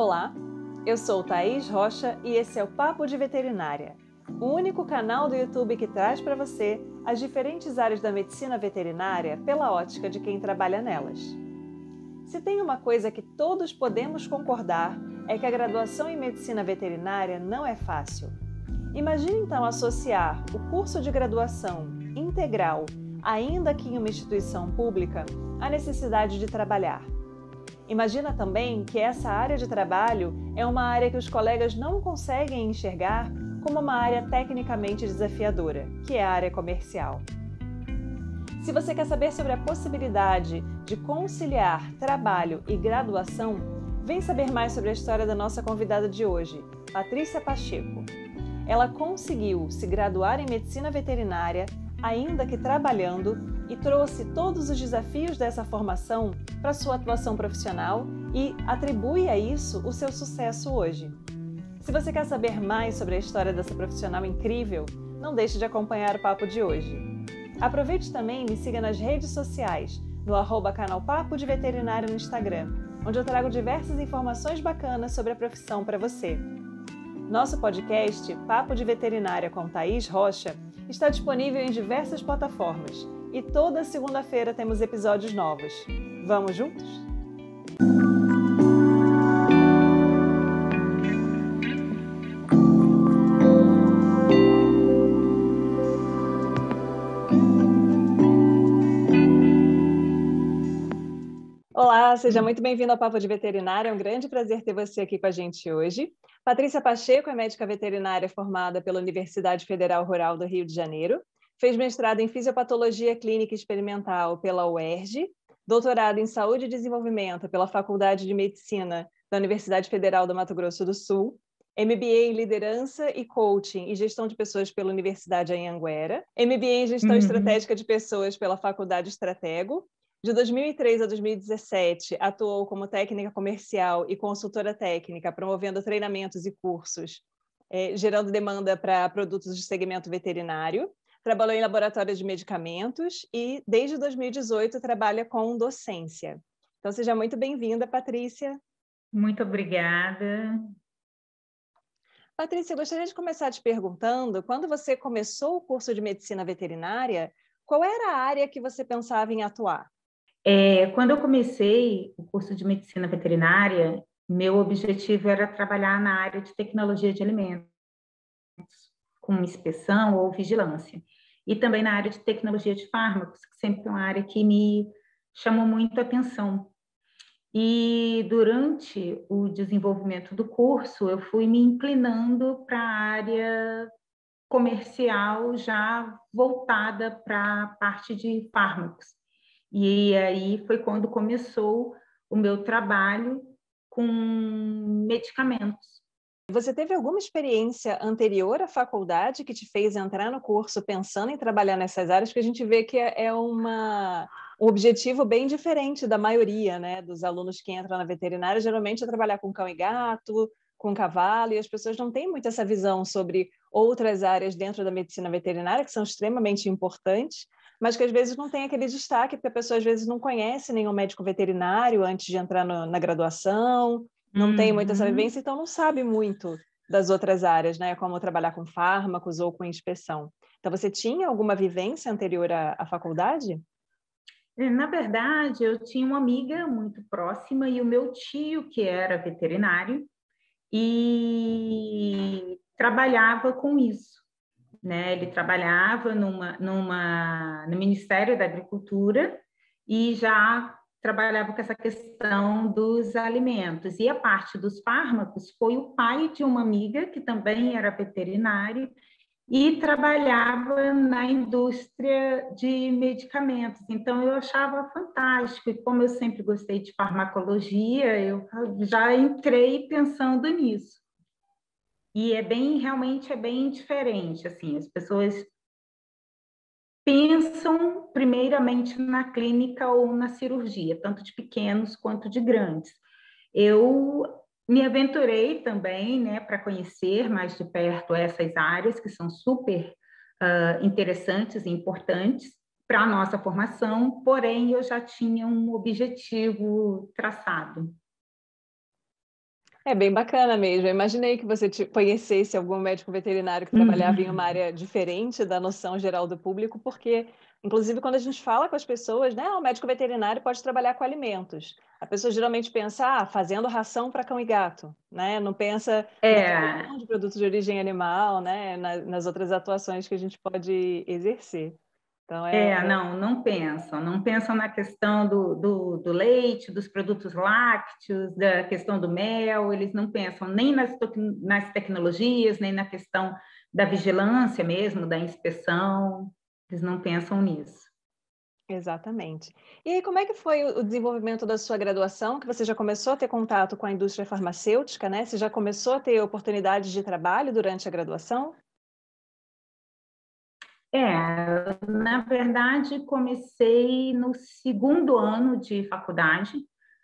Olá, eu sou Thaís Rocha e esse é o Papo de Veterinária, o único canal do YouTube que traz para você as diferentes áreas da medicina veterinária pela ótica de quem trabalha nelas. Se tem uma coisa que todos podemos concordar é que a graduação em medicina veterinária não é fácil. Imagine então associar o curso de graduação integral, ainda que em uma instituição pública, à necessidade de trabalhar. Imagina também que essa área de trabalho é uma área que os colegas não conseguem enxergar como uma área tecnicamente desafiadora, que é a área comercial. Se você quer saber sobre a possibilidade de conciliar trabalho e graduação, vem saber mais sobre a história da nossa convidada de hoje, Patrícia Pacheco. Ela conseguiu se graduar em medicina veterinária, ainda que trabalhando, e trouxe todos os desafios dessa formação para sua atuação profissional e atribui a isso o seu sucesso hoje. Se você quer saber mais sobre a história dessa profissional incrível, não deixe de acompanhar o papo de hoje. Aproveite também e me siga nas redes sociais, no @canal Papo de Veterinária no Instagram, onde eu trago diversas informações bacanas sobre a profissão para você. Nosso podcast, Papo de Veterinária com Thaís Rocha, está disponível em diversas plataformas e toda segunda-feira temos episódios novos. Vamos juntos? Olá, seja muito bem-vindo ao Papo de Veterinária. É um grande prazer ter você aqui com a gente hoje. Patrícia Pacheco é médica veterinária formada pela Universidade Federal Rural do Rio de Janeiro. Fez mestrado em Fisiopatologia Clínica Experimental pela UERJ, doutorado em Saúde e Desenvolvimento pela Faculdade de Medicina da Universidade Federal do Mato Grosso do Sul, MBA em Liderança e Coaching e Gestão de Pessoas pela Universidade Anhanguera, MBA em Gestão Estratégica de Pessoas pela Faculdade Stratego. De 2003 a 2017, atuou como técnica comercial e consultora técnica, promovendo treinamentos e cursos, gerando demanda para produtos de segmento veterinário. Trabalhou em laboratórios de medicamentos e, desde 2018, trabalha com docência. Então, seja muito bem-vinda, Patrícia. Muito obrigada. Patrícia, eu gostaria de começar te perguntando, quando você começou o curso de medicina veterinária, qual era a área que você pensava em atuar? Quando eu comecei o curso de medicina veterinária, meu objetivo era trabalhar na área de tecnologia de alimentos, com inspeção ou vigilância. E também na área de tecnologia de fármacos, que sempre é uma área que me chamou muito a atenção. E durante o desenvolvimento do curso, eu fui me inclinando para a área comercial já voltada para a parte de fármacos. E aí foi quando começou o meu trabalho com medicamentos. Você teve alguma experiência anterior à faculdade que te fez entrar no curso pensando em trabalhar nessas áreas? Porque a gente vê que é um objetivo bem diferente da maioria, né, dos alunos que entram na veterinária. Geralmente é trabalhar com cão e gato, com cavalo, e as pessoas não têm muito essa visão sobre outras áreas dentro da medicina veterinária, que são extremamente importantes, mas que às vezes não tem aquele destaque, porque a pessoa às vezes não conhece nenhum médico veterinário antes de entrar na graduação, não tem muita essa vivência, então não sabe muito das outras áreas, né? Como trabalhar com fármacos ou com inspeção. Então, você tinha alguma vivência anterior à faculdade? Na verdade, eu tinha uma amiga muito próxima e o meu tio, que era veterinário, e trabalhava com isso, né? Ele trabalhava no Ministério da Agricultura e já trabalhava com essa questão dos alimentos. E a parte dos fármacos foi o pai de uma amiga que também era veterinário e trabalhava na indústria de medicamentos. Então, eu achava fantástico. E como eu sempre gostei de farmacologia, eu já entrei pensando nisso. E realmente é bem diferente, assim, as pessoas pensam primeiramente na clínica ou na cirurgia, tanto de pequenos quanto de grandes. Eu me aventurei também, né, para conhecer mais de perto essas áreas que são super interessantes e importantes para a nossa formação, porém eu já tinha um objetivo traçado. É bem bacana mesmo. Eu imaginei que você conhecesse algum médico veterinário que trabalhava em uma Uhum. área diferente da noção geral do público, porque, inclusive, quando a gente fala com as pessoas, né, o médico veterinário pode trabalhar com alimentos. A pessoa geralmente pensa, fazendo ração para cão e gato, né? Não pensa na É, distribuição de produtos de origem animal, né, nas outras atuações que a gente pode exercer. Então, não pensam na questão do leite, dos produtos lácteos, da questão do mel, eles não pensam nem nas tecnologias, nem na questão da vigilância mesmo, da inspeção, eles não pensam nisso. exatamente. E aí, como é que foi o desenvolvimento da sua graduação, que você já começou a ter contato com a indústria farmacêutica, né? Você já começou a ter oportunidades de trabalho durante a graduação? Na verdade, comecei no segundo ano de faculdade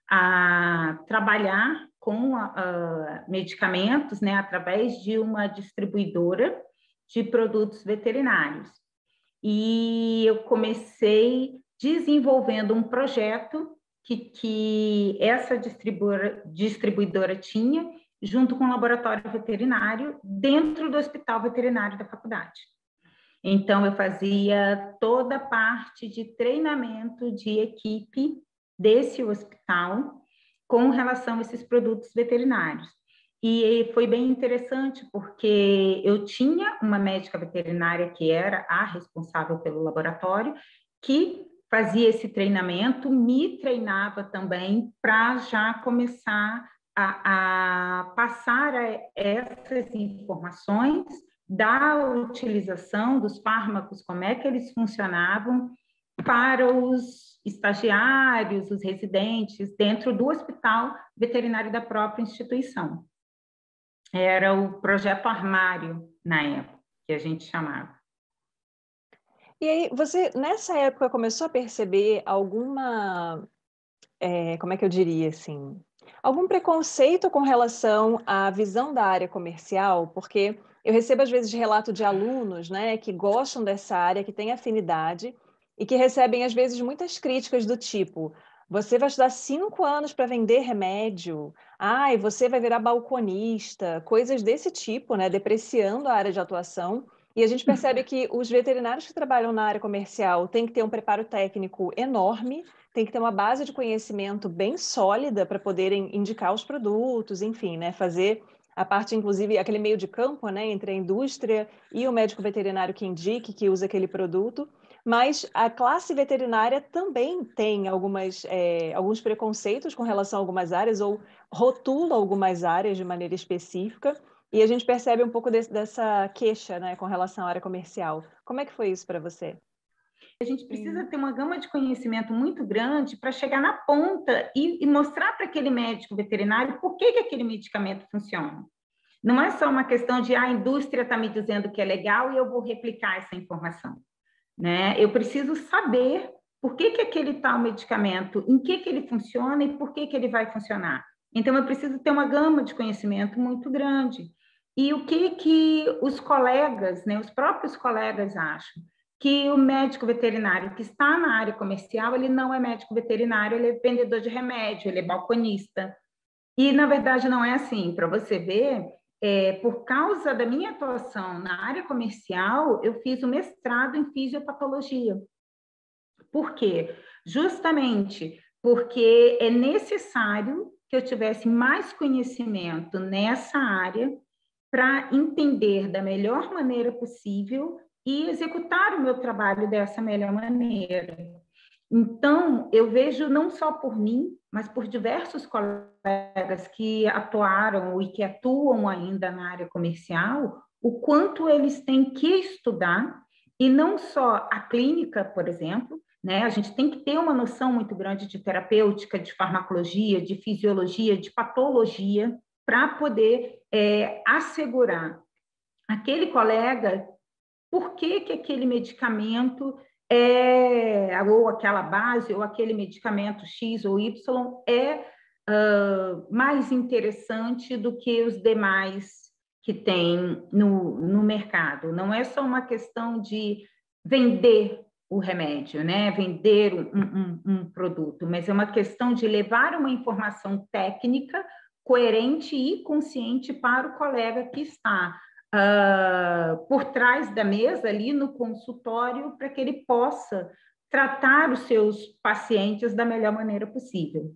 a trabalhar com medicamentos, né, através de uma distribuidora de produtos veterinários. E eu comecei desenvolvendo um projeto que essa distribuidora tinha, junto com o laboratório veterinário, dentro do hospital veterinário da faculdade. Então, eu fazia toda a parte de treinamento de equipe desse hospital com relação a esses produtos veterinários. E foi bem interessante, porque eu tinha uma médica veterinária que era a responsável pelo laboratório, que fazia esse treinamento, me treinava também para já começar a passar essas informações da utilização dos fármacos, como é que eles funcionavam para os estagiários, os residentes, dentro do hospital veterinário da própria instituição. Era o projeto Armário, na época, que a gente chamava. E aí, você, nessa época, começou a perceber alguma, como é que eu diria assim, algum preconceito com relação à visão da área comercial? Porque eu recebo, às vezes, relato de alunos, né, que gostam dessa área, que têm afinidade, e que recebem, às vezes, muitas críticas do tipo: você vai estudar 5 anos para vender remédio, ai, você vai virar balconista, coisas desse tipo, né, depreciando a área de atuação. E a gente percebe que os veterinários que trabalham na área comercial têm que ter um preparo técnico enorme, tem que ter uma base de conhecimento bem sólida para poderem indicar os produtos, enfim, né, fazer a parte, inclusive, aquele meio de campo, né, entre a indústria e o médico veterinário que indique, que usa aquele produto. Mas a classe veterinária também tem alguns preconceitos com relação a algumas áreas, ou rotula algumas áreas de maneira específica, e a gente percebe um pouco dessa queixa, né, com relação à área comercial. Como é que foi isso para você? A gente precisa ter uma gama de conhecimento muito grande para chegar na ponta e mostrar para aquele médico veterinário por que aquele medicamento funciona. Não é só uma questão de a indústria está me dizendo que é legal e eu vou replicar essa informação, né? Eu preciso saber por que aquele tal medicamento, em que ele funciona e por que ele vai funcionar. Então, eu preciso ter uma gama de conhecimento muito grande. E o que os colegas, né, os próprios colegas acham? Que o médico veterinário que está na área comercial, ele não é médico veterinário, ele é vendedor de remédio, ele é balconista. E, na verdade, não é assim. Para você ver, por causa da minha atuação na área comercial, eu fiz o mestrado em fisiopatologia. Por quê? Justamente porque é necessário que eu tivesse mais conhecimento nessa área para entender da melhor maneira possível e executar o meu trabalho dessa melhor maneira. Então, eu vejo não só por mim, mas por diversos colegas que atuaram e que atuam ainda na área comercial, o quanto eles têm que estudar, e não só a clínica, por exemplo, né? A gente tem que ter uma noção muito grande de terapêutica, de farmacologia, de fisiologia, de patologia, para poder assegurar aquele colega por que aquele medicamento ou aquela base, ou aquele medicamento X ou Y mais interessante do que os demais que tem no mercado. Não é só uma questão de vender o remédio, né? Vender um produto, mas é uma questão de levar uma informação técnica coerente e consciente para o colega que está por trás da mesa, ali no consultório, para que ele possa tratar os seus pacientes da melhor maneira possível.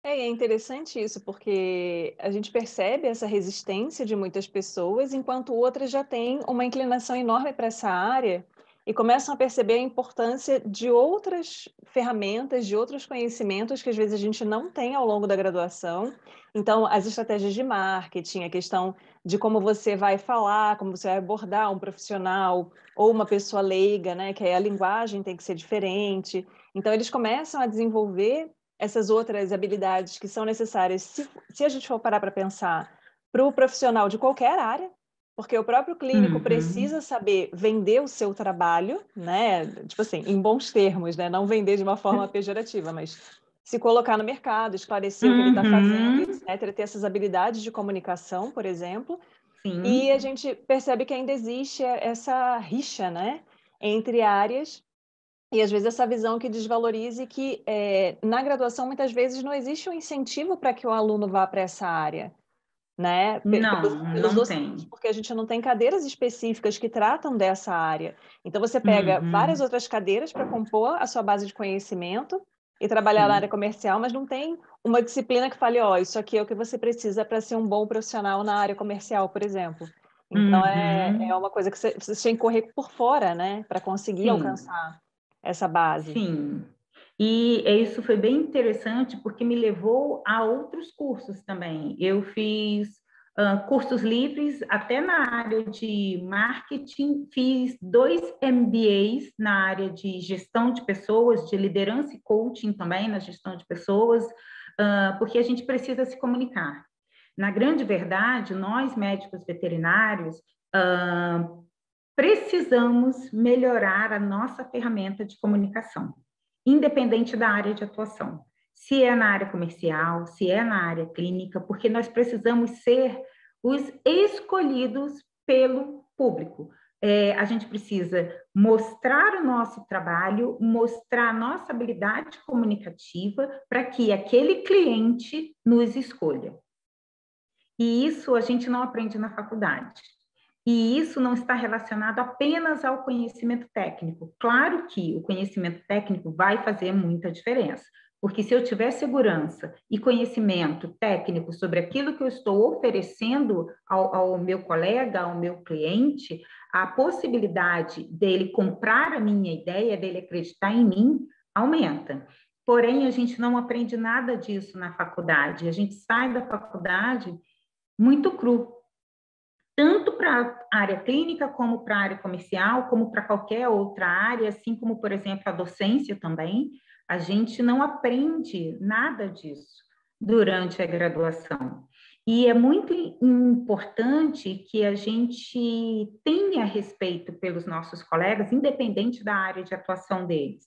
É interessante isso, porque a gente percebe essa resistência de muitas pessoas, enquanto outras já têm uma inclinação enorme para essa área e começam a perceber a importância de outras ferramentas, de outros conhecimentos que às vezes a gente não tem ao longo da graduação. Então, as estratégias de marketing, a questão de como você vai falar, como você vai abordar um profissional ou uma pessoa leiga, né? Que aí a linguagem tem que ser diferente. Então, eles começam a desenvolver essas outras habilidades que são necessárias, se a gente for parar para pensar, para o profissional de qualquer área, porque o próprio clínico precisa saber vender o seu trabalho, né? Tipo assim, em bons termos, né? Não vender de uma forma pejorativa, mas se colocar no mercado, esclarecer o que ele está fazendo, etc. Ter essas habilidades de comunicação, por exemplo. Sim. E a gente percebe que ainda existe essa rixa, né? Entre áreas. E, às vezes, essa visão que desvalorize que, na graduação, muitas vezes, não existe um incentivo para que o aluno vá para essa área, né? Pelos Não docentes, tem. porque a gente não tem cadeiras específicas que tratam dessa área. Então, você pega várias outras cadeiras para compor a sua base de conhecimento e trabalhar na área comercial, mas não tem uma disciplina que fale, ó, isso aqui é o que você precisa para ser um bom profissional na área comercial, por exemplo. Então, é uma coisa que você tem que correr por fora, né? Para conseguir Sim. alcançar essa base. Sim, e isso foi bem interessante porque me levou a outros cursos também. Eu fiz cursos livres até na área de marketing, fiz 2 MBAs na área de gestão de pessoas, de liderança e coaching também na gestão de pessoas, porque a gente precisa se comunicar. Na grande verdade, nós médicos veterinários precisamos melhorar a nossa ferramenta de comunicação, independente da área de atuação. Se é na área comercial, se é na área clínica, porque nós precisamos ser os escolhidos pelo público. A gente precisa mostrar o nosso trabalho, mostrar a nossa habilidade comunicativa para que aquele cliente nos escolha. E isso a gente não aprende na faculdade. E isso não está relacionado apenas ao conhecimento técnico. Claro que o conhecimento técnico vai fazer muita diferença, porque se eu tiver segurança e conhecimento técnico sobre aquilo que eu estou oferecendo ao meu colega, ao meu cliente, a possibilidade dele comprar a minha ideia, dele acreditar em mim, aumenta. Porém, a gente não aprende nada disso na faculdade. A gente sai da faculdade muito cru, tanto para a área clínica, como para a área comercial, como para qualquer outra área, assim como, por exemplo, a docência também, a gente não aprende nada disso durante a graduação. E é muito importante que a gente tenha respeito pelos nossos colegas, independente da área de atuação deles,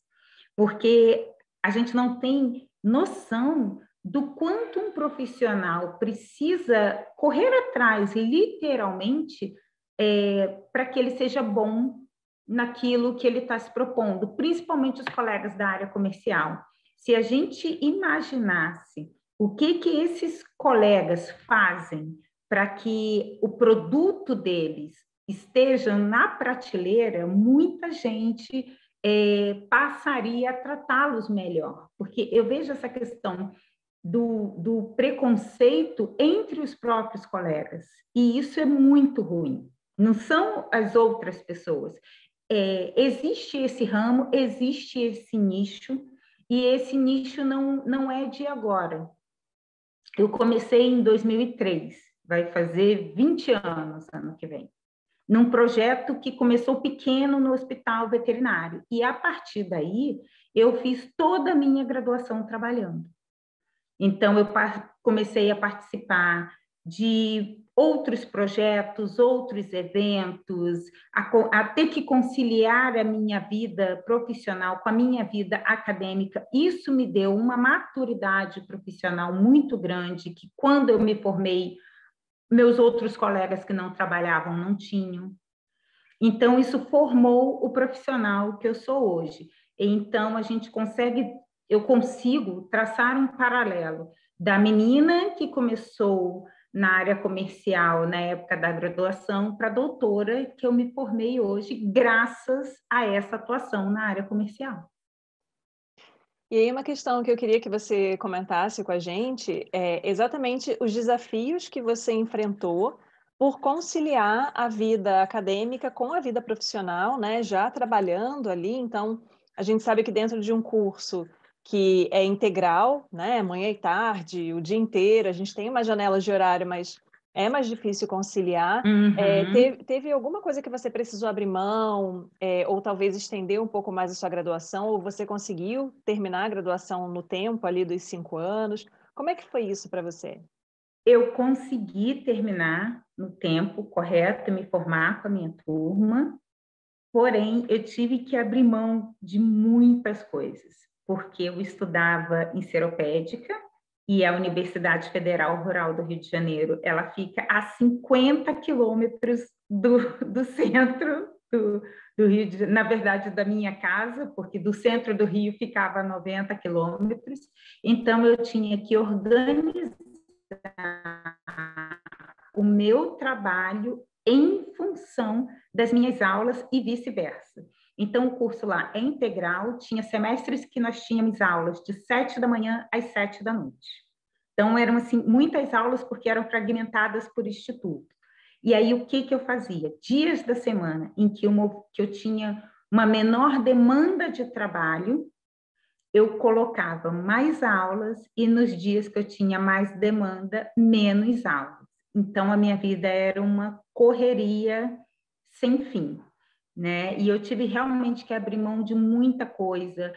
porque a gente não tem noção do quanto um profissional precisa correr atrás, literalmente, para que ele seja bom naquilo que ele está se propondo, principalmente os colegas da área comercial. Se a gente imaginasse o que esses colegas fazem para que o produto deles esteja na prateleira, muita gente passaria a tratá-los melhor, porque eu vejo essa questão do preconceito entre os próprios colegas, e isso é muito ruim. Não são as outras pessoas. Existe esse ramo, existe esse nicho, e esse nicho não é de agora. Eu comecei em 2003, vai fazer 20 anos ano que vem, num projeto que começou pequeno no hospital veterinário. E, a partir daí, eu fiz toda a minha graduação trabalhando. Então, eu comecei a participar de outros projetos, outros eventos, a ter que conciliar a minha vida profissional com a minha vida acadêmica. Isso me deu uma maturidade profissional muito grande, que quando eu me formei, meus outros colegas que não trabalhavam não tinham. Então, isso formou o profissional que eu sou hoje. Então, eu consigo traçar um paralelo da menina que começou na área comercial na época da graduação para doutora, que eu me formei hoje graças a essa atuação na área comercial. E aí uma questão que eu queria que você comentasse com a gente é exatamente os desafios que você enfrentou por conciliar a vida acadêmica com a vida profissional, né? Já trabalhando ali, então a gente sabe que dentro de um curso que é integral, né? Manhã e tarde, o dia inteiro, a gente tem uma janela de horário, mas é mais difícil conciliar. Teve alguma coisa que você precisou abrir mão, ou talvez estender um pouco mais a sua graduação, ou você conseguiu terminar a graduação no tempo ali dos 5 anos? Como é que foi isso para você? Eu consegui terminar no tempo correto, me formar com a minha turma, porém eu tive que abrir mão de muitas coisas, porque eu estudava em Seropédica, e a Universidade Federal Rural do Rio de Janeiro, ela fica a 50 quilômetros do centro do Rio, na verdade, da minha casa, porque do centro do Rio ficava a 90 quilômetros, então eu tinha que organizar o meu trabalho em função das minhas aulas e vice-versa. Então, o curso lá é integral, tinha semestres que nós tínhamos aulas de 7 da manhã às 7 da noite. Então, eram assim, muitas aulas porque eram fragmentadas por instituto. E aí, o que eu fazia? Dias da semana em que eu tinha uma menor demanda de trabalho, eu colocava mais aulas e nos dias que eu tinha mais demanda, menos aulas. Então, a minha vida era uma correria sem fim, né? E eu tive realmente que abrir mão de muita coisa.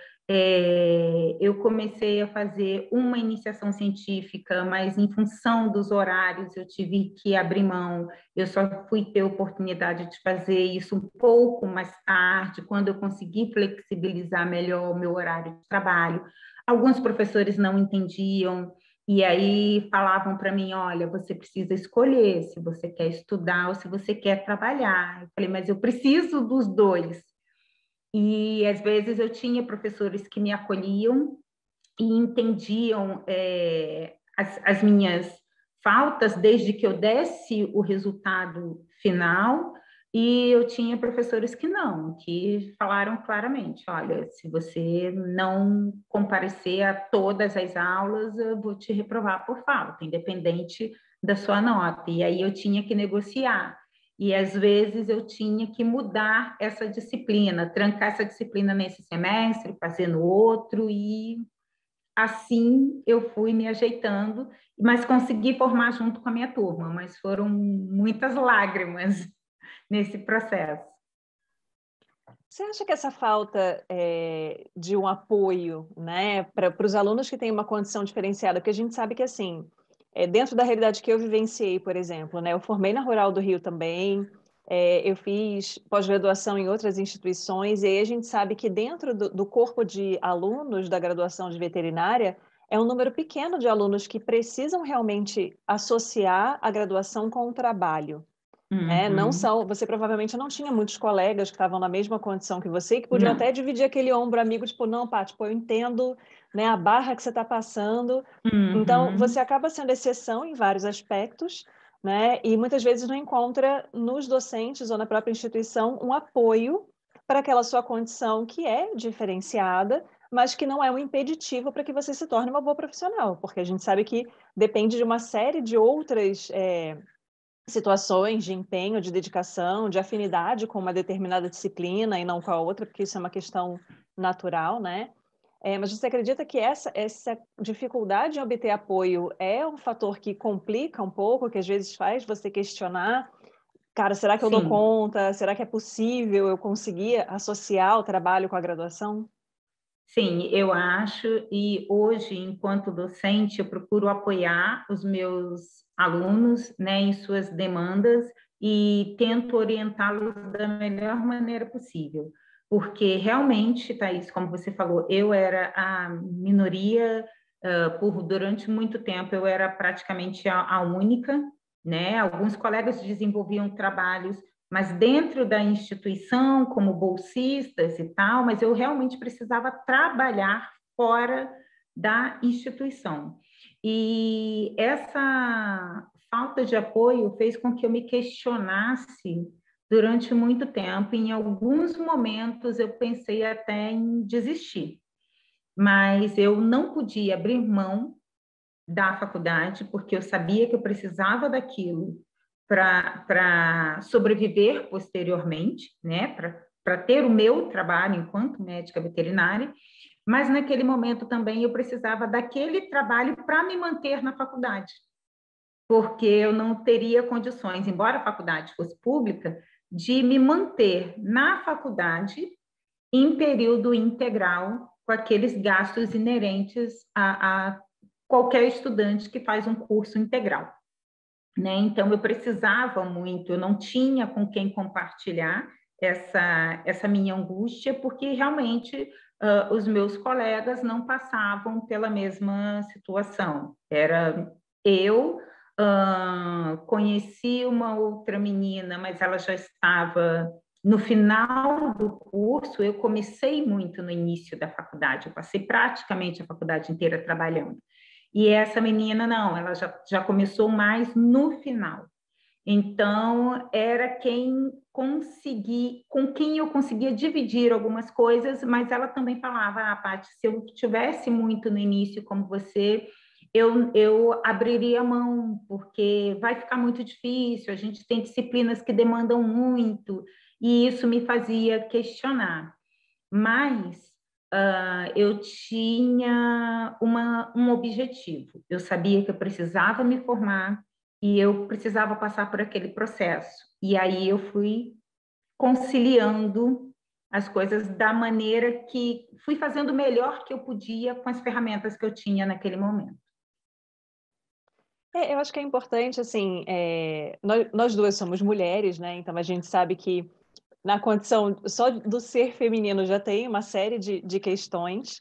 Eu comecei a fazer uma iniciação científica, mas em função dos horários eu tive que abrir mão. Eu só fui ter oportunidade de fazer isso um pouco mais tarde, quando eu consegui flexibilizar melhor o meu horário de trabalho. Alguns professores não entendiam, e aí falavam para mim, olha, você precisa escolher se você quer estudar ou se você quer trabalhar. Eu falei, mas eu preciso dos dois. E às vezes eu tinha professores que me acolhiam e entendiam as minhas faltas desde que eu desse o resultado final, e eu tinha professores que não, que falaram claramente, olha, se você não comparecer a todas as aulas, eu vou te reprovar por falta, independente da sua nota. E aí eu tinha que negociar. E às vezes eu tinha que mudar essa disciplina, trancar essa disciplina nesse semestre, fazer no outro, e assim eu fui me ajeitando, mas consegui formar junto com a minha turma, mas foram muitas lágrimas nesse processo. Você acha que essa falta de um apoio, né, para os alunos que têm uma condição diferenciada, porque a gente sabe que, assim, dentro da realidade que eu vivenciei, por exemplo, né, eu formei na Rural do Rio também, eu fiz pós-graduação em outras instituições, e aí a gente sabe que dentro do corpo de alunos da graduação de veterinária, é um número pequeno de alunos que precisam realmente associar a graduação com o trabalho. Não são, você provavelmente não tinha muitos colegas que estavam na mesma condição que você e que podiam Não. até dividir aquele ombro amigo, tipo, não, Paty, pô, eu entendo, né, a barra que você está passando. Então, você acaba sendo exceção em vários aspectos, né, e muitas vezes não encontra nos docentes ou na própria instituição um apoio para aquela sua condição que é diferenciada, mas que não é um impeditivo para que você se torne uma boa profissional, porque a gente sabe que depende de uma série de outras situações de empenho, de dedicação, de afinidade com uma determinada disciplina e não com a outra, porque isso é uma questão natural, né? Mas você acredita que essa dificuldade em obter apoio é um fator que complica um pouco, que às vezes faz você questionar, cara, será que eu dou Sim. conta? Será que é possível eu conseguir associar o trabalho com a graduação? Sim, eu acho, e hoje, enquanto docente, eu procuro apoiar os meus alunos, né, em suas demandas e tento orientá-los da melhor maneira possível, porque realmente, Thaís, como você falou, eu era a minoria, durante muito tempo eu era praticamente a única, né, alguns colegas desenvolviam trabalhos mas dentro da instituição, como bolsistas e tal, mas eu realmente precisava trabalhar fora da instituição. E essa falta de apoio fez com que eu me questionasse durante muito tempo. Em alguns momentos eu pensei até em desistir, mas eu não podia abrir mão da faculdade, porque eu sabia que eu precisava daquilo para sobreviver posteriormente, né? Para ter o meu trabalho enquanto médica veterinária, mas naquele momento também eu precisava daquele trabalho para me manter na faculdade, porque eu não teria condições, embora a faculdade fosse pública, de me manter na faculdade em período integral, com aqueles gastos inerentes a qualquer estudante que faz um curso integral, né? Então, eu precisava muito, eu não tinha com quem compartilhar essa minha angústia, porque realmente os meus colegas não passavam pela mesma situação. Era eu, conheci uma outra menina, mas ela já estava no final do curso. Eu comecei muito no início da faculdade, eu passei praticamente a faculdade inteira trabalhando. E essa menina, não, ela já começou mais no final. Então, era com quem eu conseguia dividir algumas coisas, mas ela também falava, Paty, se eu tivesse muito no início como você, eu abriria mão, porque vai ficar muito difícil, a gente tem disciplinas que demandam muito, e isso me fazia questionar. Mas eu tinha um objetivo. Eu sabia que eu precisava me formar e eu precisava passar por aquele processo. E aí eu fui conciliando as coisas da maneira que fui fazendo o melhor que eu podia com as ferramentas que eu tinha naquele momento. Eu acho que é importante, assim, nós duas somos mulheres, né? Então a gente sabe que na condição só do ser feminino já tem uma série de questões.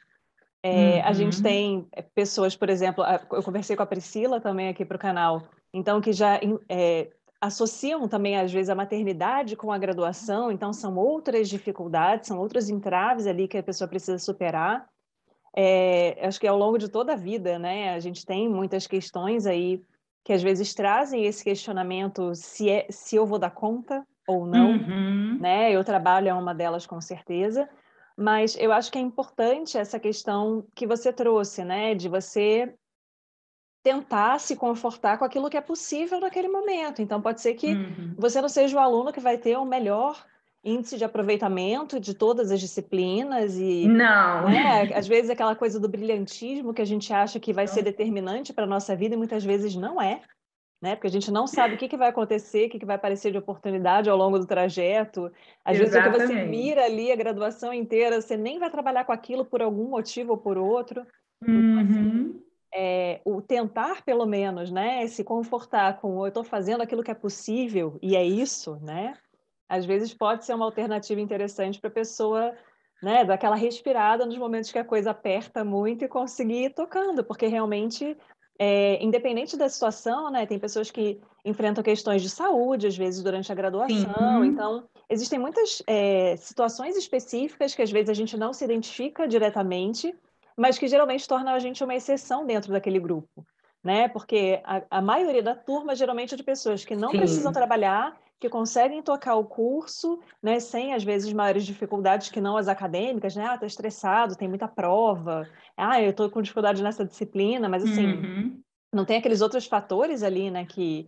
A gente tem pessoas, por exemplo, eu conversei com a Priscila também aqui para o canal, então que já associam também, às vezes, a maternidade com a graduação, então são outras dificuldades, são outros entraves ali que a pessoa precisa superar. Acho que ao longo de toda a vida, né, a gente tem muitas questões aí que às vezes trazem esse questionamento se eu vou dar conta ou não, né? Eu trabalho é uma delas com certeza, mas eu acho que é importante essa questão que você trouxe, né, de você tentar se confortar com aquilo que é possível naquele momento. Então pode ser que você não seja o aluno que vai ter o melhor índice de aproveitamento de todas as disciplinas e, Não. né, às vezes aquela coisa do brilhantismo que a gente acha que vai ser determinante para a nossa vida e muitas vezes não é, né? Porque a gente não sabe o que vai acontecer, o que vai aparecer de oportunidade ao longo do trajeto. Às vezes o que você Exatamente. mira ali a graduação inteira, você nem vai trabalhar com aquilo por algum motivo ou por outro. Então, assim, o tentar, pelo menos, né, se confortar com eu estou fazendo aquilo que é possível e é isso, né? Às vezes pode ser uma alternativa interessante para a pessoa, né, dar aquela respirada nos momentos que a coisa aperta muito e conseguir ir tocando, porque realmente, independente da situação, né, tem pessoas que enfrentam questões de saúde, às vezes, durante a graduação. Sim. Então, existem muitas situações específicas que às vezes a gente não se identifica diretamente, mas que geralmente tornam a gente uma exceção dentro daquele grupo, né? Porque a maioria da turma geralmente é de pessoas que não precisam Sim. trabalhar, que conseguem tocar o curso, né, sem, às vezes, maiores dificuldades que não as acadêmicas, né? Estou estressado, tem muita prova. Eu estou com dificuldade nessa disciplina, mas, assim, não tem aqueles outros fatores ali, né, que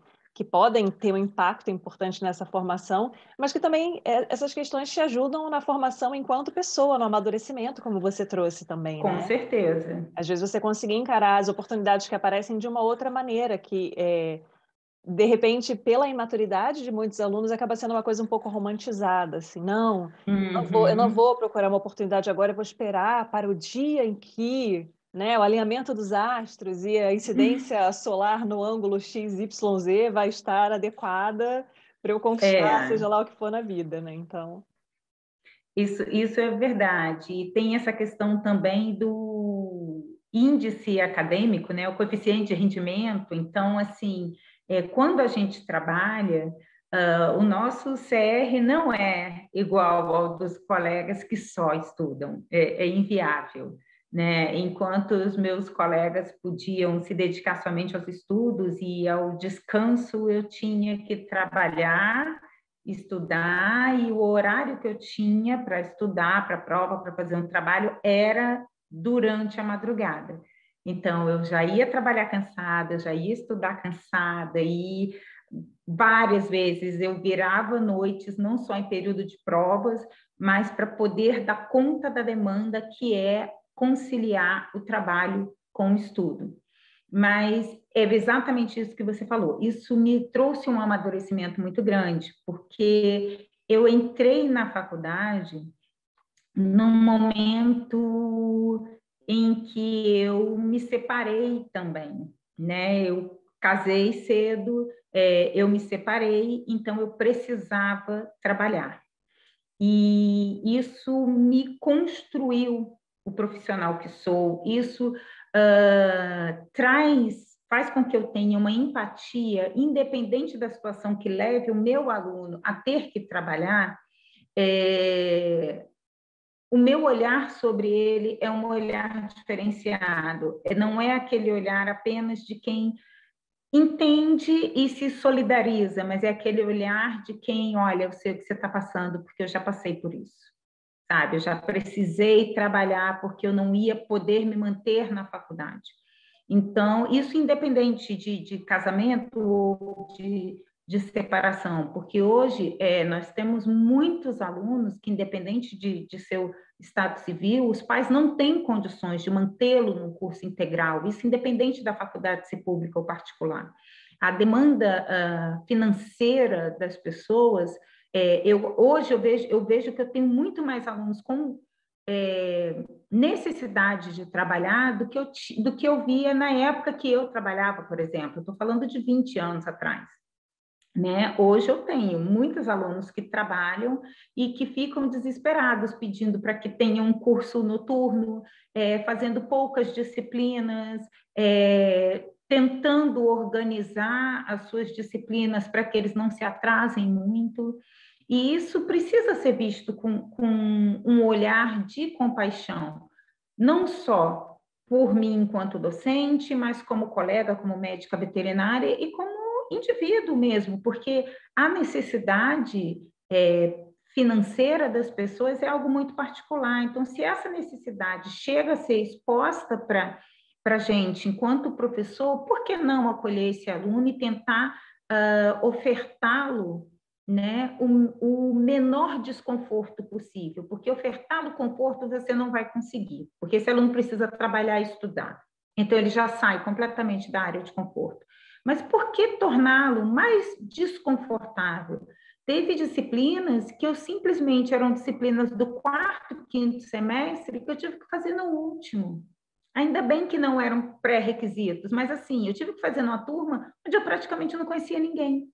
podem ter um impacto importante nessa formação, mas que também essas questões te ajudam na formação enquanto pessoa, no amadurecimento, como você trouxe também, Com né? certeza. Às vezes você conseguir encarar as oportunidades que aparecem de uma outra maneira, que de repente, pela imaturidade de muitos alunos, acaba sendo uma coisa um pouco romantizada, assim, não, eu não vou procurar uma oportunidade agora, eu vou esperar para o dia em que, né, o alinhamento dos astros e a incidência solar no ângulo XYZ vai estar adequada para eu conquistar, seja lá o que for na vida, né? Então, Isso é verdade. E tem essa questão também do índice acadêmico, né? O coeficiente de rendimento. Então, assim, quando a gente trabalha, o nosso CR não é igual ao dos colegas que só estudam. É inviável. né? Enquanto os meus colegas podiam se dedicar somente aos estudos e ao descanso, eu tinha que trabalhar, estudar, e o horário que eu tinha para estudar, para a prova, para fazer um trabalho, era durante a madrugada. Então, eu já ia trabalhar cansada, já ia estudar cansada, e várias vezes eu virava noites, não só em período de provas, mas para poder dar conta da demanda, que é conciliar o trabalho com o estudo. Mas é exatamente isso que você falou. Isso me trouxe um amadurecimento muito grande, porque eu entrei na faculdade num momento em que eu me separei também, né? Eu casei cedo, eu me separei, então eu precisava trabalhar. E isso me construiu o profissional que sou. Isso faz com que eu tenha uma empatia, independente da situação que leve o meu aluno a ter que trabalhar. O meu olhar sobre ele é um olhar diferenciado. Não é aquele olhar apenas de quem entende e se solidariza, mas é aquele olhar de quem, olha, eu sei o que você está passando, porque eu já passei por isso, sabe? Eu já precisei trabalhar porque eu não ia poder me manter na faculdade. Então, isso independente de casamento ou de separação, porque hoje nós temos muitos alunos que, independente de seu estado civil, os pais não têm condições de mantê-lo no curso integral, isso independente da faculdade ser pública ou particular. A demanda financeira das pessoas, hoje eu vejo que eu tenho muito mais alunos com necessidade de trabalhar do que eu via na época que eu trabalhava, por exemplo. Estou falando de 20 anos atrás. Né? Hoje eu tenho muitos alunos que trabalham e que ficam desesperados pedindo para que tenha um curso noturno, fazendo poucas disciplinas, tentando organizar as suas disciplinas para que eles não se atrasem muito. E isso precisa ser visto com um olhar de compaixão, não só por mim enquanto docente, mas como colega, como médica veterinária e como indivíduo mesmo, porque a necessidade financeira das pessoas é algo muito particular. Então, se essa necessidade chega a ser exposta para a gente, enquanto professor, por que não acolher esse aluno e tentar ofertá-lo, né, o menor desconforto possível? Porque ofertá-lo conforto você não vai conseguir, porque esse aluno precisa trabalhar e estudar. Então, ele já sai completamente da área de conforto. Mas por que torná-lo mais desconfortável? Teve disciplinas que eu simplesmente eram disciplinas do quarto, quinto semestre que eu tive que fazer no último. Ainda bem que não eram pré-requisitos, mas assim, eu tive que fazer numa turma onde eu praticamente não conhecia ninguém.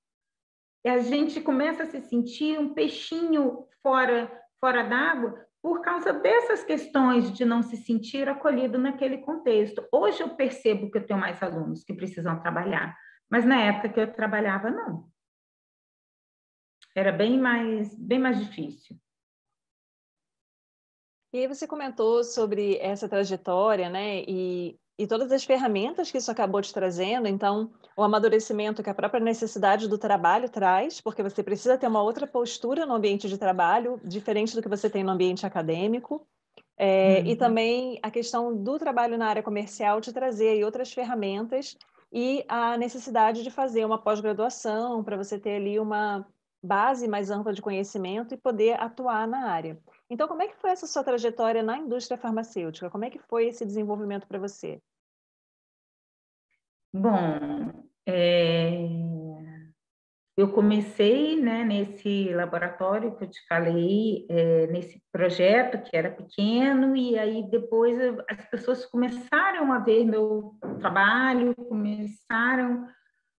E a gente começa a se sentir um peixinho fora d'água por causa dessas questões de não se sentir acolhido naquele contexto. Hoje eu percebo que eu tenho mais alunos que precisam trabalhar, mas na época que eu trabalhava, não. Era bem mais difícil. E aí você comentou sobre essa trajetória, né? E todas as ferramentas que isso acabou te trazendo. Então, o amadurecimento que a própria necessidade do trabalho traz, porque você precisa ter uma outra postura no ambiente de trabalho, diferente do que você tem no ambiente acadêmico. E também a questão do trabalho na área comercial te trazer aí outras ferramentas e a necessidade de fazer uma pós-graduação para você ter ali uma base mais ampla de conhecimento e poder atuar na área. Então, como é que foi essa sua trajetória na indústria farmacêutica? Como é que foi esse desenvolvimento para você? Bom, eu comecei, né, nesse laboratório que eu te falei, nesse projeto que era pequeno, e aí depois as pessoas começaram a ver meu trabalho, começaram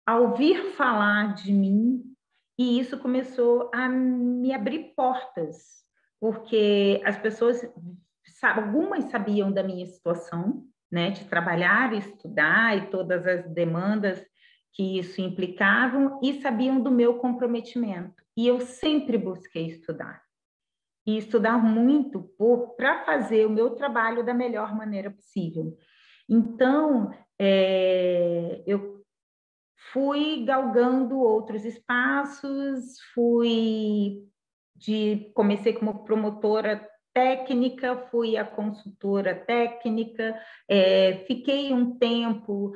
a ouvir falar de mim, e isso começou a me abrir portas, porque as pessoas, algumas sabiam da minha situação, né, de trabalhar, estudar e todas as demandas que isso implicavam, e sabiam do meu comprometimento. E eu sempre busquei estudar. e estudar muito para fazer o meu trabalho da melhor maneira possível. Então, eu fui galgando outros espaços, comecei como promotora técnica, fui a consultora técnica, fiquei um tempo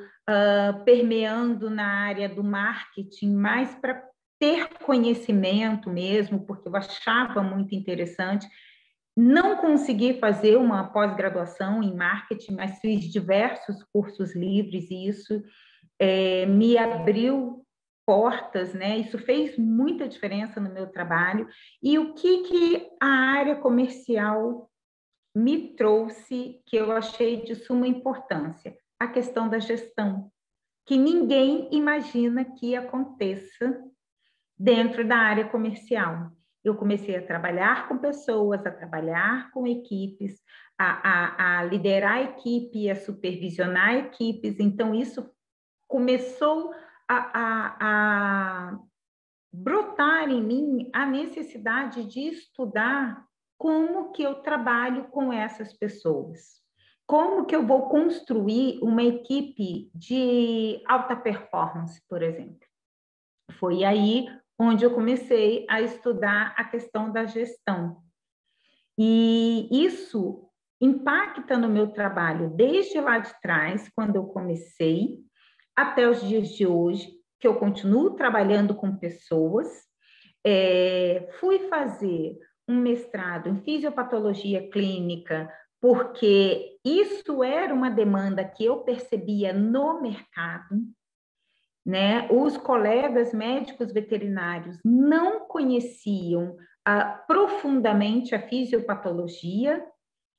permeando na área do marketing, mais para ter conhecimento mesmo, porque eu achava muito interessante. Não consegui fazer uma pós-graduação em marketing, mas fiz diversos cursos livres e isso me abriu portas, né? Isso fez muita diferença no meu trabalho. E o que a área comercial me trouxe, que eu achei de suma importância? A questão da gestão, que ninguém imagina que aconteça dentro da área comercial. Eu comecei a trabalhar com pessoas, a trabalhar com equipes, a liderar a equipe, a supervisionar equipes. Então, isso começou a brotar em mim a necessidade de estudar como que eu trabalho com essas pessoas. Como que eu vou construir uma equipe de alta performance, por exemplo. Foi aí onde eu comecei a estudar a questão da gestão. E isso impacta no meu trabalho desde lá de trás, quando eu comecei, até os dias de hoje, que eu continuo trabalhando com pessoas. Fui fazer um mestrado em fisiopatologia clínica, porque isso era uma demanda que eu percebia no mercado, né? Os colegas médicos veterinários não conheciam profundamente a fisiopatologia,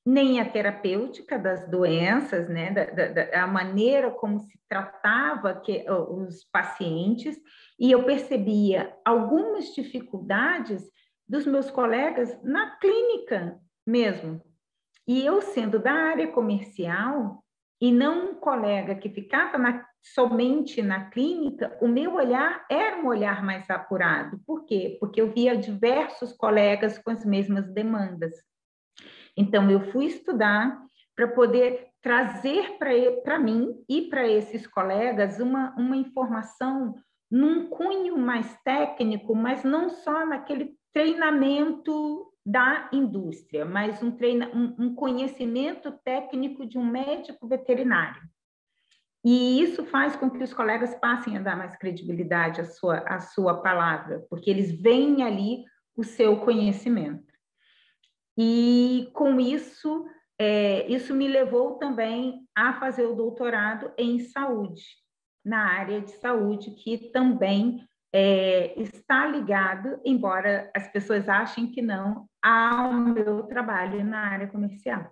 nem a terapêutica das doenças, né? A maneira como se tratava os pacientes, e eu percebia algumas dificuldades dos meus colegas na clínica mesmo. E eu, sendo da área comercial, e não um colega que ficava somente na clínica, o meu olhar era um olhar mais apurado. Por quê? Porque eu via diversos colegas com as mesmas demandas. Então, eu fui estudar para poder trazer para mim e para esses colegas uma informação num cunho mais técnico, mas não só naquele treinamento da indústria, mas um conhecimento técnico de um médico veterinário. E isso faz com que os colegas passem a dar mais credibilidade à sua palavra, porque eles veem ali o seu conhecimento. E com isso, isso me levou também a fazer o doutorado em saúde, na área de saúde, que também está ligado, embora as pessoas achem que não, ao meu trabalho na área comercial.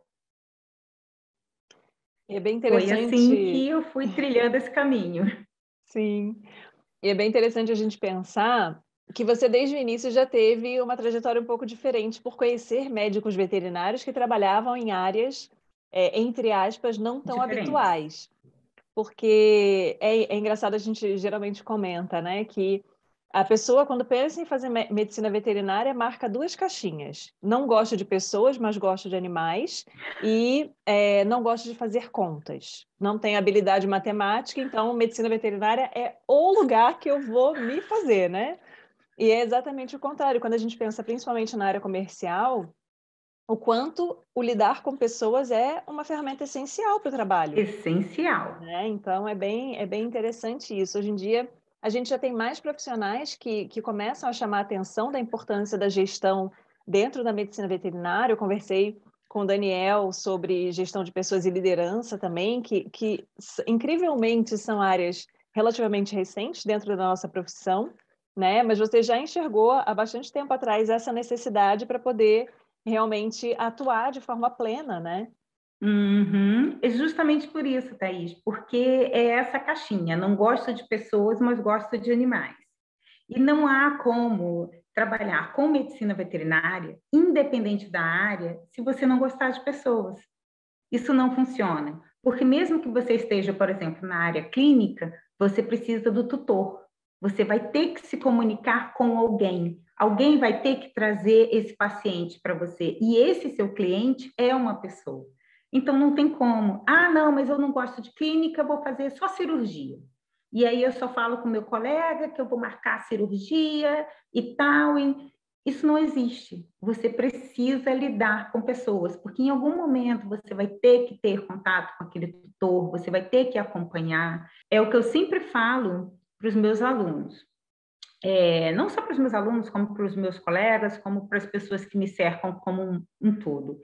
É bem Foi interessante. assim que eu fui trilhando esse caminho. Sim. E é bem interessante a gente pensar que você, desde o início, já teve uma trajetória um pouco diferente por conhecer médicos veterinários que trabalhavam em áreas, entre aspas, não tão Diferentes. habituais. Porque é engraçado, a gente geralmente comenta, né, que a pessoa, quando pensa em fazer medicina veterinária, marca duas caixinhas. Não gosta de pessoas, mas gosta de animais. E não gosta de fazer contas. Não tem habilidade matemática, então medicina veterinária é o lugar que eu vou me fazer, né? E é exatamente o contrário. Quando a gente pensa principalmente na área comercial, o quanto o lidar com pessoas é uma ferramenta essencial para o trabalho. Essencial. Né? Então, é bem interessante isso. Hoje em dia, a gente já tem mais profissionais que começam a chamar a atenção da importância da gestão dentro da medicina veterinária. Eu conversei com o Daniel sobre gestão de pessoas e liderança também, que incrivelmente são áreas relativamente recentes dentro da nossa profissão, né? Mas você já enxergou há bastante tempo atrás essa necessidade para poder realmente atuar de forma plena, né? Uhum. É justamente por isso, Thaís, porque é essa caixinha. Não gosto de pessoas, mas gosto de animais. E não há como trabalhar com medicina veterinária, independente da área, se você não gostar de pessoas. Isso não funciona. Porque mesmo que você esteja, por exemplo, na área clínica, você precisa do tutor. Você vai ter que se comunicar com alguém Alguém vai ter que trazer esse paciente para você, e esse seu cliente é uma pessoa. Então, não tem como. Ah, não, mas eu não gosto de clínica, vou fazer só cirurgia. E aí eu só falo com meu colega que eu vou marcar a cirurgia e tal. E isso não existe. Você precisa lidar com pessoas, porque em algum momento você vai ter que ter contato com aquele tutor, você vai ter que acompanhar. É o que eu sempre falo para os meus alunos. Não só para os meus alunos, como para os meus colegas, como para as pessoas que me cercam como um todo.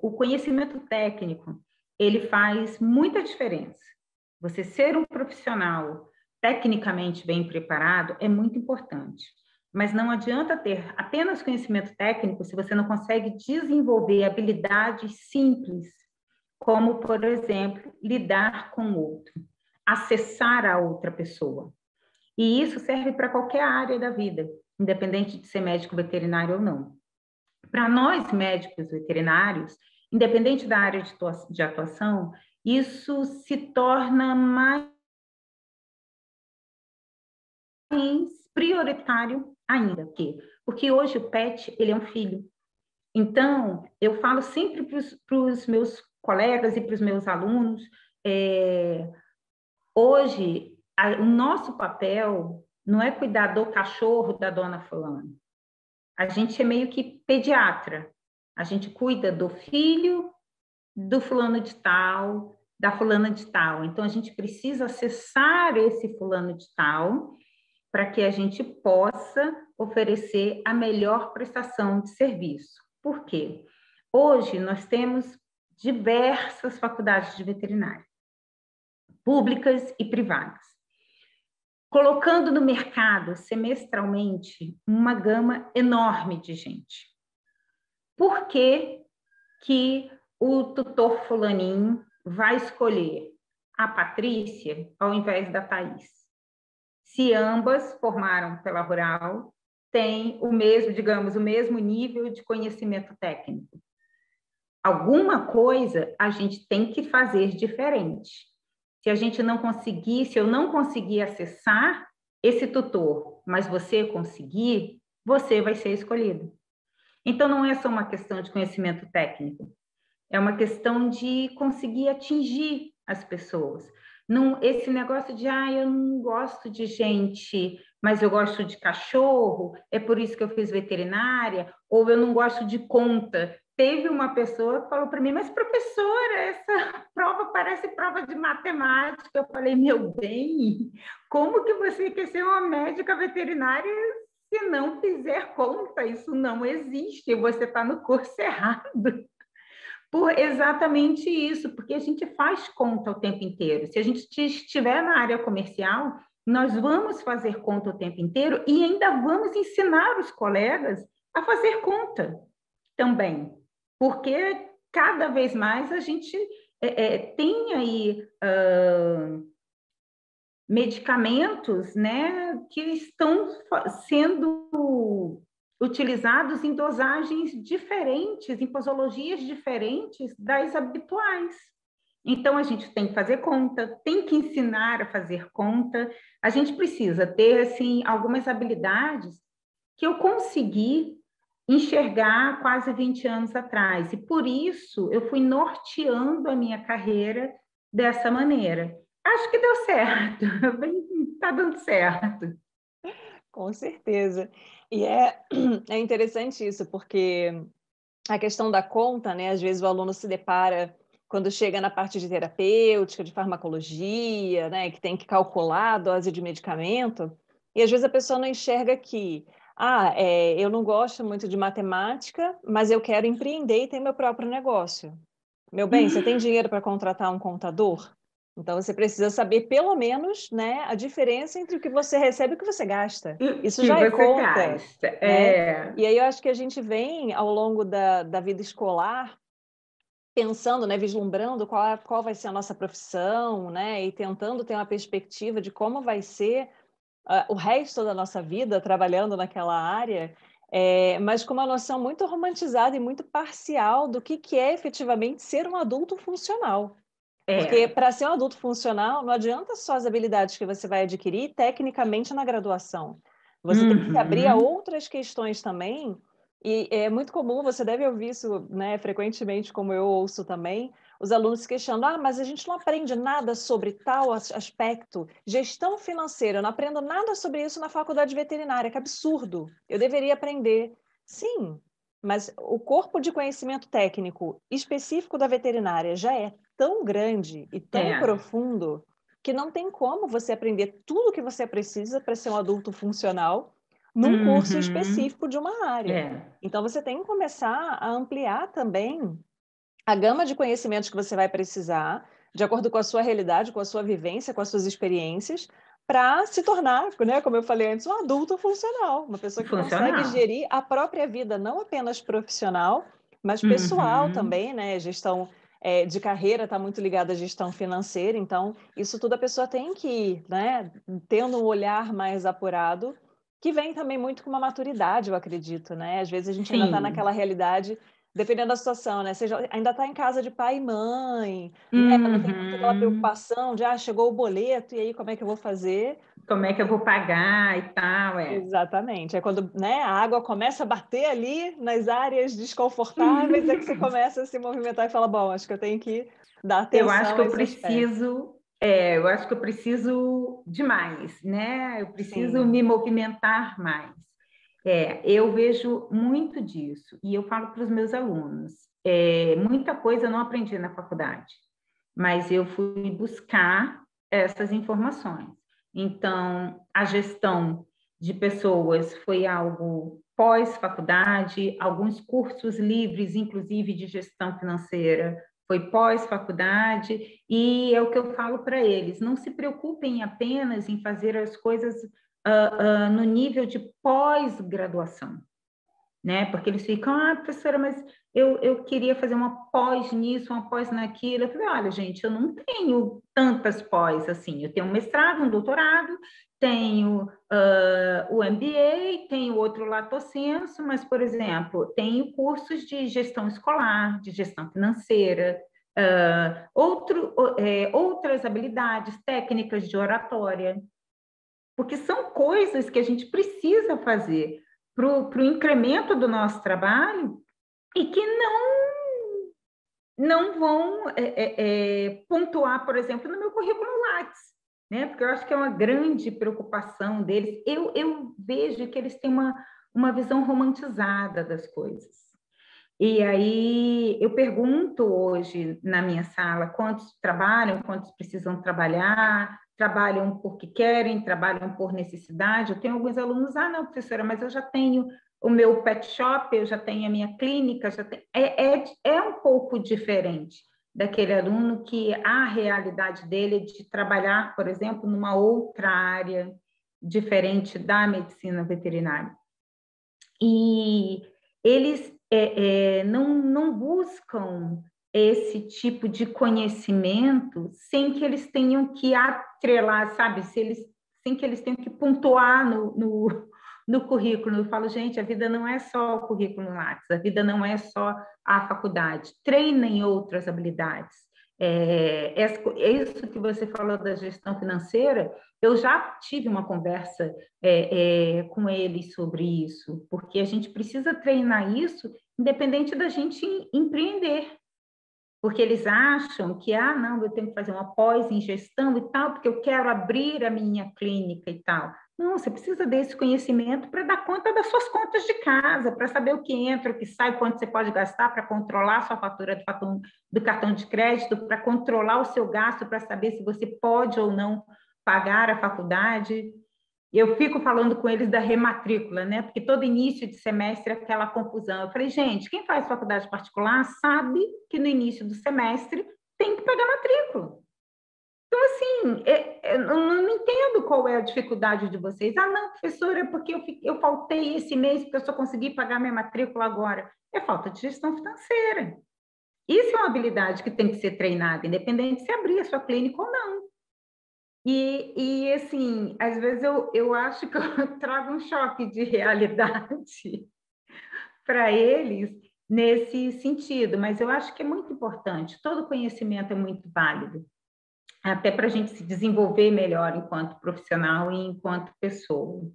O conhecimento técnico, ele faz muita diferença. Você ser um profissional tecnicamente bem preparado é muito importante, mas não adianta ter apenas conhecimento técnico se você não consegue desenvolver habilidades simples, como, por exemplo, lidar com o outro, acessar a outra pessoa. E isso serve para qualquer área da vida, independente de ser médico veterinário ou não. Para nós, médicos veterinários, independente da área de atuação, isso se torna mais prioritário ainda. Por quê? Porque hoje o pet, ele é um filho. Então, eu falo sempre para os meus colegas e para os meus alunos, hoje, o nosso papel não é cuidar do cachorro da dona fulana. A gente é meio que pediatra. A gente cuida do filho do fulano de tal, da fulana de tal. Então, a gente precisa acessar esse fulano de tal para que a gente possa oferecer a melhor prestação de serviço. Por quê? Hoje, nós temos diversas faculdades de veterinária, públicas e privadas, colocando no mercado semestralmente uma gama enorme de gente. Por que que o tutor fulaninho vai escolher a Patrícia ao invés da Thaís? Se ambas formaram pela Rural, têm o mesmo, digamos, o mesmo nível de conhecimento técnico. Alguma coisa a gente tem que fazer diferente. Se a gente não conseguir, se eu não conseguir acessar esse tutor, mas você conseguir, você vai ser escolhido. Então, não é só uma questão de conhecimento técnico, é uma questão de conseguir atingir as pessoas. Não, esse negócio de, eu não gosto de gente, mas eu gosto de cachorro, é por isso que eu fiz veterinária, ou eu não gosto de conta. Teve uma pessoa que falou para mim, mas professora, essa prova parece prova de matemática. Eu falei, meu bem, como que você quer ser uma médica veterinária se não fizer conta? Isso não existe, você está no curso errado. Por exatamente isso, porque a gente faz conta o tempo inteiro. Se a gente estiver na área comercial, nós vamos fazer conta o tempo inteiro e ainda vamos ensinar os colegas a fazer conta também, porque cada vez mais a gente tem aí medicamentos, né, que estão sendo utilizados em dosagens diferentes, em posologias diferentes das habituais. Então, a gente tem que fazer conta, tem que ensinar a fazer conta. A gente precisa ter, assim, algumas habilidades que eu consegui enxergar quase 20 anos atrás. E, por isso, eu fui norteando a minha carreira dessa maneira. Acho que deu certo, está dando certo. Com certeza. E é interessante isso, porque a questão da conta, né? Às vezes o aluno se depara quando chega na parte de terapêutica, de farmacologia, né? Que tem que calcular a dose de medicamento, e às vezes a pessoa não enxerga que, eu não gosto muito de matemática, mas eu quero empreender e ter meu próprio negócio. Meu bem, você tem dinheiro para contratar um contador? Então, você precisa saber, pelo menos, né, a diferença entre o que você recebe e o que você gasta. Isso que já é você conta. gasta. Né? E aí eu acho que a gente vem, ao longo da vida escolar, pensando, né, vislumbrando qual vai ser a nossa profissão, né, e tentando ter uma perspectiva de como vai ser o resto da nossa vida trabalhando naquela área, mas com uma noção muito romantizada e muito parcial do que é efetivamente ser um adulto funcional. Porque para ser um adulto funcional, não adianta só as habilidades que você vai adquirir tecnicamente na graduação. Você tem que se abrir a outras questões também, e é muito comum, você deve ouvir isso, né, frequentemente, como eu ouço também, os alunos se questionando, mas a gente não aprende nada sobre tal aspecto, gestão financeira, eu não aprendo nada sobre isso na faculdade veterinária, que absurdo, eu deveria aprender. Sim, mas o corpo de conhecimento técnico específico da veterinária já é tão grande e tão profundo que não tem como você aprender tudo o que você precisa para ser um adulto funcional num curso específico de uma área. Então, você tem que começar a ampliar também a gama de conhecimentos que você vai precisar, de acordo com a sua realidade, com a sua vivência, com as suas experiências, para se tornar, né, como eu falei antes, um adulto funcional, uma pessoa que consegue gerir a própria vida, não apenas profissional, mas pessoal também, né? Gestão de carreira está muito ligada à gestão financeira, então isso tudo a pessoa tem que ir, né, tendo um olhar mais apurado, que vem também muito com uma maturidade, eu acredito, né? Às vezes a gente ainda está naquela realidade, dependendo da situação, né? Você ainda está em casa de pai e mãe, né? Não tem muito aquela preocupação de, chegou o boleto, e aí como é que eu vou fazer? Como é que eu vou pagar e tal, Exatamente. É quando, né, a água começa a bater ali nas áreas desconfortáveis, é que você começa a se movimentar e fala, bom, acho que eu tenho que dar atenção a esse aspecto. Eu acho que eu preciso de mais, né? Eu preciso me movimentar mais. Eu vejo muito disso, e eu falo para os meus alunos, muita coisa eu não aprendi na faculdade, mas eu fui buscar essas informações. Então, a gestão de pessoas foi algo pós-faculdade, alguns cursos livres, inclusive de gestão financeira, foi pós-faculdade, e é o que eu falo para eles, não se preocupem apenas em fazer as coisas no nível de pós-graduação, né? Porque eles ficam, professora, mas eu queria fazer uma pós nisso, uma pós naquilo. Eu falei, olha, gente, eu não tenho tantas pós assim. Eu tenho um mestrado, um doutorado, tenho o MBA, tenho outro lato sensu, mas, por exemplo, tenho cursos de gestão escolar, de gestão financeira, outras habilidades técnicas de oratória, porque são coisas que a gente precisa fazer para o incremento do nosso trabalho e que não vão pontuar, por exemplo, no meu currículo Lattes, né? Porque eu acho que é uma grande preocupação deles. Eu vejo que eles têm uma visão romantizada das coisas. E aí eu pergunto hoje na minha sala quantos trabalham, quantos precisam trabalhar, trabalham porque querem, trabalham por necessidade. Eu tenho alguns alunos, não, professora, mas eu já tenho o meu pet shop, eu já tenho a minha clínica, já tenho... é um pouco diferente daquele aluno que a realidade dele é de trabalhar, por exemplo, numa outra área diferente da medicina veterinária. E eles não buscam esse tipo de conhecimento sem que eles tenham que atrelar, sabe? Sem que eles tenham que pontuar no currículo. Eu falo, gente, a vida não é só o currículo Lattes, a vida não é só a faculdade. Treinem outras habilidades. Isso que você falou da gestão financeira, eu já tive uma conversa com eles sobre isso, porque a gente precisa treinar isso independente da gente empreender, porque eles acham que, não, eu tenho que fazer uma pós em gestão e tal, porque eu quero abrir a minha clínica e tal. Não, você precisa desse conhecimento para dar conta das suas contas de casa, para saber o que entra, o que sai, quanto você pode gastar, para controlar a sua fatura do cartão de crédito, para controlar o seu gasto, para saber se você pode ou não pagar a faculdade. Eu fico falando com eles da rematrícula, né? Porque todo início de semestre é aquela confusão. Eu falei, gente, quem faz faculdade particular sabe que no início do semestre tem que pagar matrícula. Então, assim, eu não entendo qual é a dificuldade de vocês. Não, professora, é porque eu faltei esse mês, porque eu só consegui pagar minha matrícula agora. É falta de gestão financeira. Isso é uma habilidade que tem que ser treinada, independente de se abrir a sua clínica ou não. E assim, às vezes eu acho que eu trago um choque de realidade para eles nesse sentido, mas eu acho que é muito importante. Todo conhecimento é muito válido, até para a gente se desenvolver melhor enquanto profissional e enquanto pessoa,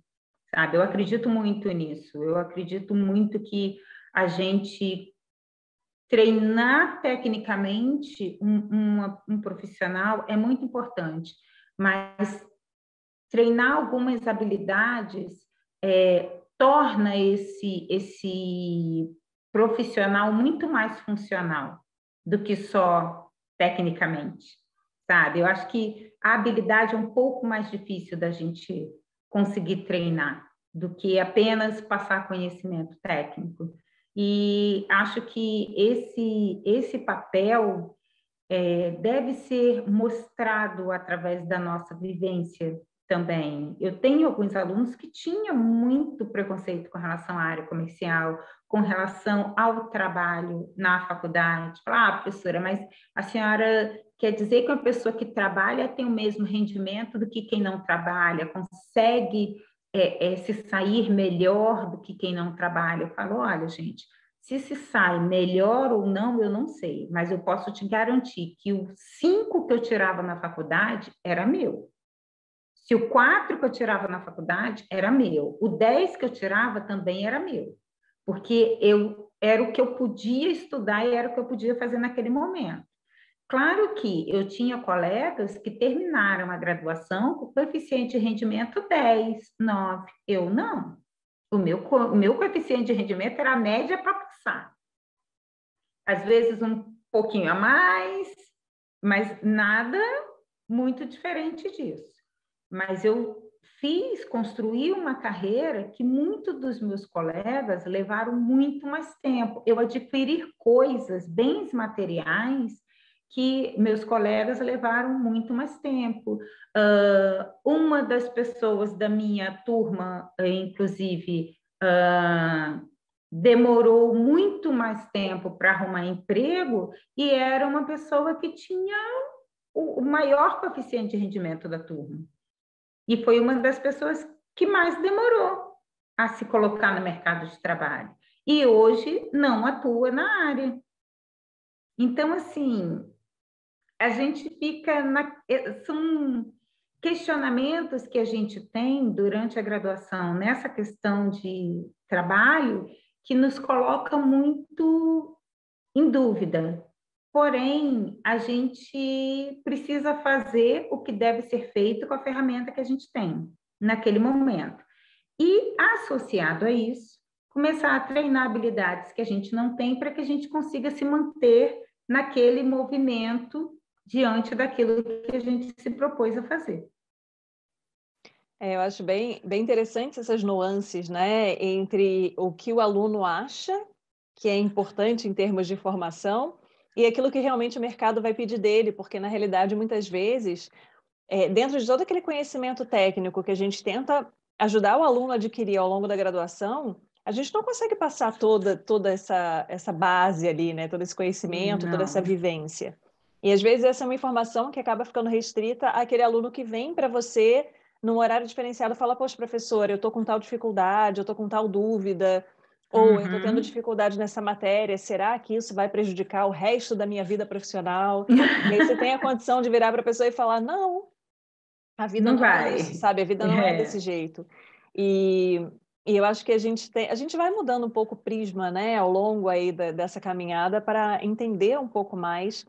sabe? Eu acredito muito nisso. Eu acredito muito que a gente treinar tecnicamente um profissional é muito importante, mas treinar algumas habilidades torna esse profissional muito mais funcional do que só tecnicamente, sabe? Eu acho que a habilidade é um pouco mais difícil da gente conseguir treinar do que apenas passar conhecimento técnico. E acho que esse papel deve ser mostrado através da nossa vivência também. Eu tenho alguns alunos que tinham muito preconceito com relação à área comercial, com relação ao trabalho na faculdade. Falar, professora, mas a senhora quer dizer que uma pessoa que trabalha tem o mesmo rendimento do que quem não trabalha, consegue se sair melhor do que quem não trabalha? Eu falo, olha, gente, se sai melhor ou não, eu não sei, mas eu posso te garantir que o 5 que eu tirava na faculdade era meu. Se o 4 que eu tirava na faculdade era meu, o 10 que eu tirava também era meu, porque era o que eu podia estudar e era o que eu podia fazer naquele momento. Claro que eu tinha colegas que terminaram a graduação com coeficiente de rendimento 10, 9, eu não. O meu coeficiente de rendimento era a média para passar. Às vezes um pouquinho a mais, mas nada muito diferente disso. Mas eu construí uma carreira que muitos dos meus colegas levaram muito mais tempo. Eu adquiri coisas, bens materiais, que meus colegas levaram muito mais tempo. Uma das pessoas da minha turma, inclusive, demorou muito mais tempo para arrumar emprego e era uma pessoa que tinha o maior coeficiente de rendimento da turma. E foi uma das pessoas que mais demorou a se colocar no mercado de trabalho. E hoje não atua na área. Então, assim, a gente fica são questionamentos que a gente tem durante a graduação nessa questão de trabalho que nos coloca muito em dúvida. Porém, a gente precisa fazer o que deve ser feito com a ferramenta que a gente tem naquele momento. E, associado a isso, começar a treinar habilidades que a gente não tem para que a gente consiga se manter naquele movimento diante daquilo que a gente se propôs a fazer. Eu acho bem interessante essas nuances, né, entre o que o aluno acha que é importante em termos de formação e aquilo que realmente o mercado vai pedir dele, porque, na realidade, muitas vezes, dentro de todo aquele conhecimento técnico que a gente tenta ajudar o aluno a adquirir ao longo da graduação, a gente não consegue passar toda essa base ali, né, todo esse conhecimento, toda essa vivência. E, às vezes, essa é uma informação que acaba ficando restrita àquele aluno que vem para você num horário diferenciado, fala, poxa, professora, eu estou com tal dificuldade, eu estou com tal dúvida, ou eu estou tendo dificuldade nessa matéria, será que isso vai prejudicar o resto da minha vida profissional? E aí você tem a condição de virar para a pessoa e falar, não, a vida não é isso, sabe? A vida não é desse jeito. E eu acho que a gente vai mudando um pouco o prisma, né, ao longo aí dessa caminhada para entender um pouco mais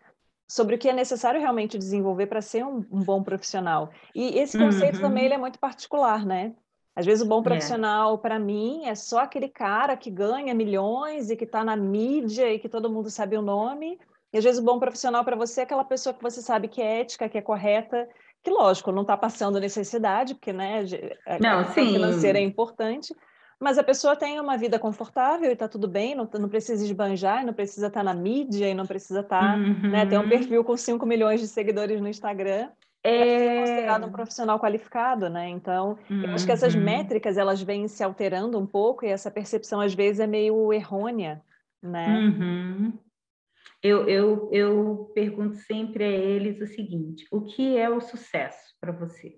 sobre o que é necessário realmente desenvolver para ser um bom profissional. E esse conceito também ele é muito particular, né? Às vezes o bom profissional, para mim, é só aquele cara que ganha milhões e que está na mídia e que todo mundo sabe o nome. E às vezes o bom profissional para você é aquela pessoa que você sabe que é ética, que é correta, que, lógico, não está passando necessidade, porque, né, a questão financeira é importante, mas a pessoa tem uma vida confortável e está tudo bem, não precisa esbanjar, não precisa estar na mídia e não precisa estar, né, ter um perfil com 5 milhões de seguidores no Instagram para ser considerado um profissional qualificado, né? Então, eu acho que essas métricas, elas vêm se alterando um pouco e essa percepção, às vezes, é meio errônea, né? Eu pergunto sempre a eles o seguinte: o que é o sucesso para você?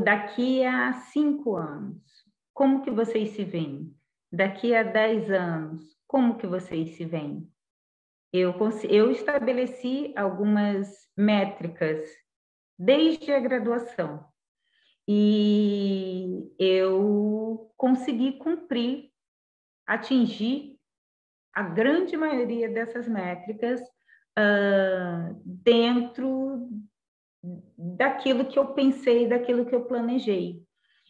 Daqui a 5 anos, como que vocês se veem? Daqui a 10 anos, como que vocês se veem? Eu estabeleci algumas métricas desde a graduação. E eu consegui cumprir, atingir a grande maioria dessas métricas dentro daquilo que eu pensei, daquilo que eu planejei.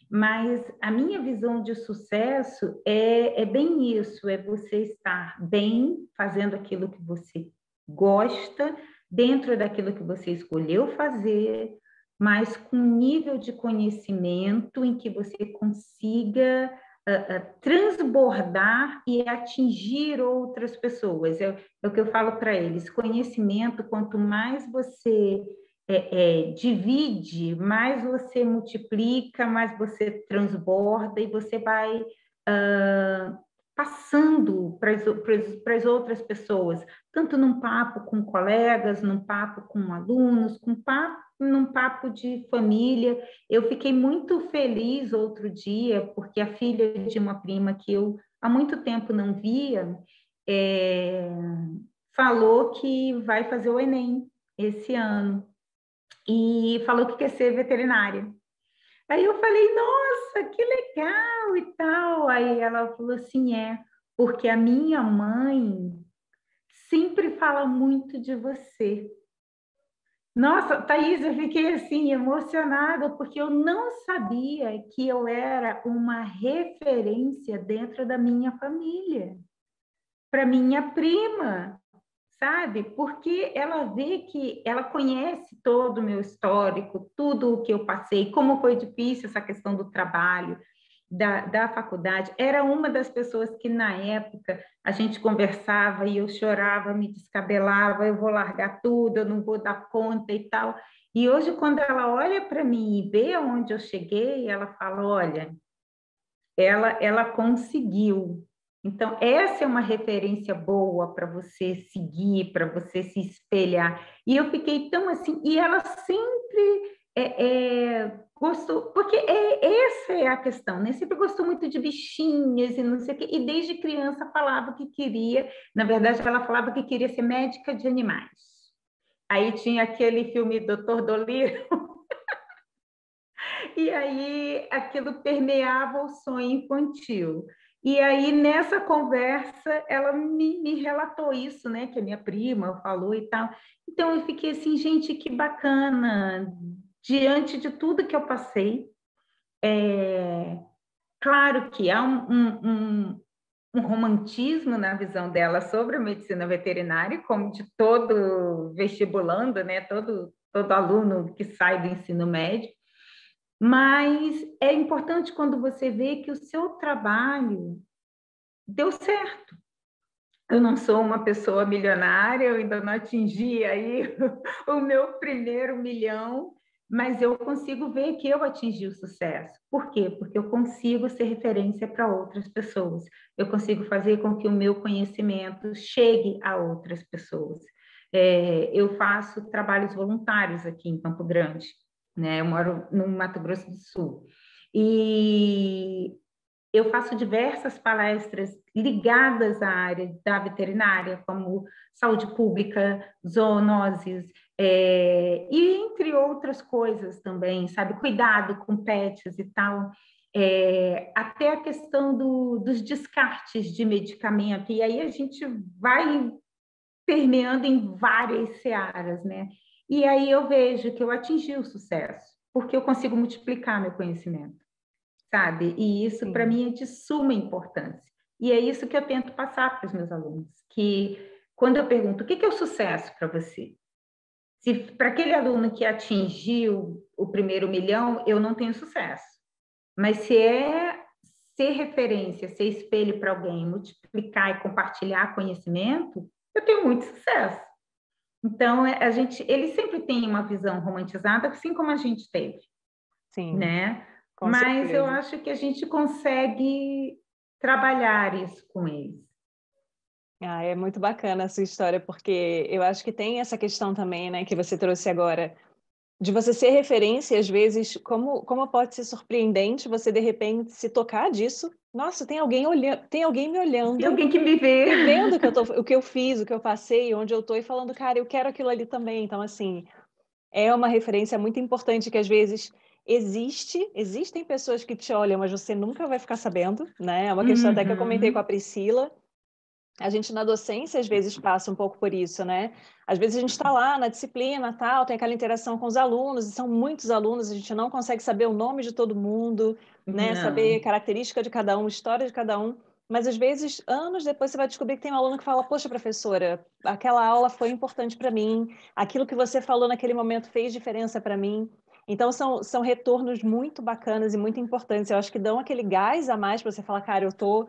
Mas a minha visão de sucesso é bem isso, é você estar bem fazendo aquilo que você gosta, dentro daquilo que você escolheu fazer, mas com nível de conhecimento em que você consiga transbordar e atingir outras pessoas. É o que eu falo para eles, conhecimento, quanto mais você divide, mais você multiplica, mais você transborda e você vai passando para as outras pessoas, tanto num papo com colegas, num papo com alunos, num papo de família. Eu fiquei muito feliz outro dia, porque a filha de uma prima que eu há muito tempo não via, falou que vai fazer o Enem esse ano e falou que quer ser veterinária. Aí eu falei, nossa, que legal e tal. Aí ela falou assim, porque a minha mãe sempre fala muito de você. Nossa, Thaís, eu fiquei assim emocionada, porque eu não sabia que eu era uma referência dentro da minha família, para minha prima, sabe? Porque ela vê que ela conhece todo o meu histórico, tudo o que eu passei, como foi difícil essa questão do trabalho, da faculdade. Era uma das pessoas que, na época, a gente conversava e eu chorava, me descabelava, eu vou largar tudo, eu não vou dar conta e tal. E hoje, quando ela olha para mim e vê onde eu cheguei, ela fala, olha, ela conseguiu. Então, essa é uma referência boa para você seguir, para você se espelhar. E eu fiquei tão assim, e ela sempre gostou, porque essa é a questão, né? Sempre gostou muito de bichinhos e não sei o quê, e desde criança falava que queria, na verdade, ela falava que queria ser médica de animais. Aí tinha aquele filme Doutor Dolittle, e aí aquilo permeava o sonho infantil. E aí, nessa conversa, ela me relatou isso, né? Que a minha prima falou e tal. Então, eu fiquei assim, gente, que bacana. Diante de tudo que eu passei, claro que há um romantismo na visão dela sobre a medicina veterinária, como de todo vestibulando, né? Todo aluno que sai do ensino médio. Mas é importante quando você vê que o seu trabalho deu certo. Eu não sou uma pessoa milionária, eu ainda não atingi aí o meu primeiro milhão, mas eu consigo ver que eu atingi o sucesso. Por quê? Porque eu consigo ser referência para outras pessoas. Eu consigo fazer com que o meu conhecimento chegue a outras pessoas. Eu faço trabalhos voluntários aqui em Campo Grande, né? Eu moro no Mato Grosso do Sul. E eu faço diversas palestras ligadas à área da veterinária, como saúde pública, zoonoses, e entre outras coisas também, sabe? Cuidado com pets e tal. Até a questão dos descartes de medicamento, e aí a gente vai permeando em várias searas, né? E aí eu vejo que eu atingi o sucesso, porque eu consigo multiplicar meu conhecimento, sabe? E isso, para mim, é de suma importância. E é isso que eu tento passar para os meus alunos, que quando eu pergunto, o que é o sucesso para você? Se para aquele aluno que atingiu o primeiro milhão, eu não tenho sucesso. Mas se é ser referência, ser espelho para alguém, multiplicar e compartilhar conhecimento, eu tenho muito sucesso. Então, eles sempre têm uma visão romantizada, assim como a gente teve. Sim, né? com Mas certeza. eu acho que a gente consegue trabalhar isso com eles. É muito bacana essa história, porque eu acho que tem essa questão também, né, que você trouxe agora, de você ser referência, e às vezes, como pode ser surpreendente você, de repente, se tocar disso. Nossa, tem alguém olhando, tem alguém me olhando. Tem alguém que me vê. E vendo o que eu fiz, o que eu passei, onde eu estou, e falando, cara, eu quero aquilo ali também. Então, assim, é uma referência muito importante que, às vezes, existem pessoas que te olham, mas você nunca vai ficar sabendo, né? É uma questão até que eu comentei com a Uhum. Priscila. A gente na docência às vezes passa um pouco por isso, né? Às vezes a gente está lá na disciplina, tal, tem aquela interação com os alunos, e são muitos alunos, a gente não consegue saber o nome de todo mundo, né? Saber Não. característica de cada um, história de cada um. Mas às vezes, anos depois, você vai descobrir que tem um aluno que fala: Poxa, professora, aquela aula foi importante para mim, aquilo que você falou naquele momento fez diferença para mim. Então, são retornos muito bacanas e muito importantes. Eu acho que dão aquele gás a mais para você falar: Cara, eu tô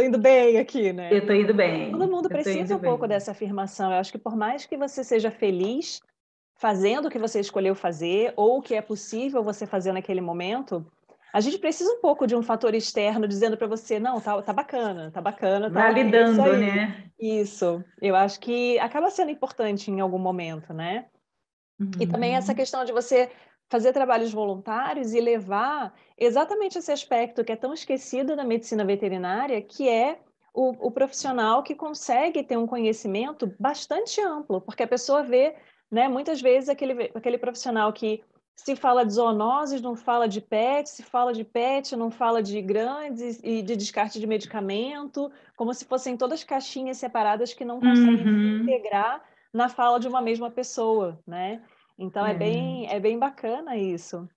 indo bem aqui, né? Eu tô indo Todo bem, mundo eu tô precisa indo um pouco bem. dessa afirmação. Eu acho que por mais que você seja feliz fazendo o que você escolheu fazer, ou o que é possível você fazer naquele momento, a gente precisa um pouco de um fator externo dizendo para você, não, tá bacana, tá ok, isso Validando, aí. né? Isso, eu acho que acaba sendo importante em algum momento, né? E também essa Uhum. questão de você fazer trabalhos voluntários e levar exatamente esse aspecto que é tão esquecido na medicina veterinária, que é o profissional que consegue ter um conhecimento bastante amplo, porque a pessoa vê, né, muitas vezes aquele profissional que se fala de zoonoses, não fala de pet, se fala de pet, não fala de grandes e de descarte de medicamento, como se fossem todas caixinhas separadas que não conseguem se Uhum. integrar na fala de uma mesma pessoa, né? Então É. é bem bacana isso.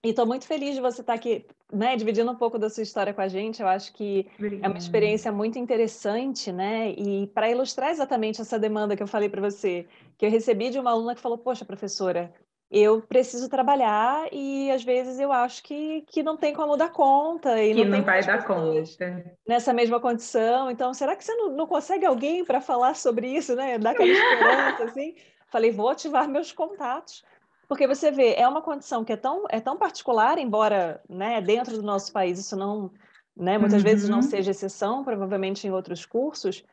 E estou muito feliz de você estar aqui, né, dividindo um pouco da sua história com a gente. Eu acho que é uma Obrigada. experiência muito interessante, né? E para ilustrar exatamente essa demanda que eu falei para você, que eu recebi de uma aluna que falou: Poxa, professora, eu preciso trabalhar e às vezes eu acho que não tem como dar conta e Que não tem não vai muitas dar pessoas conta. nessa mesma condição. Então, será que você não consegue alguém para falar sobre isso, né? Dar aquela esperança, assim? Falei, vou ativar meus contatos. Porque você vê, é uma condição que é tão particular, embora, né, dentro do nosso país isso não, né, muitas vezes não Uhum. seja exceção, provavelmente em outros cursos,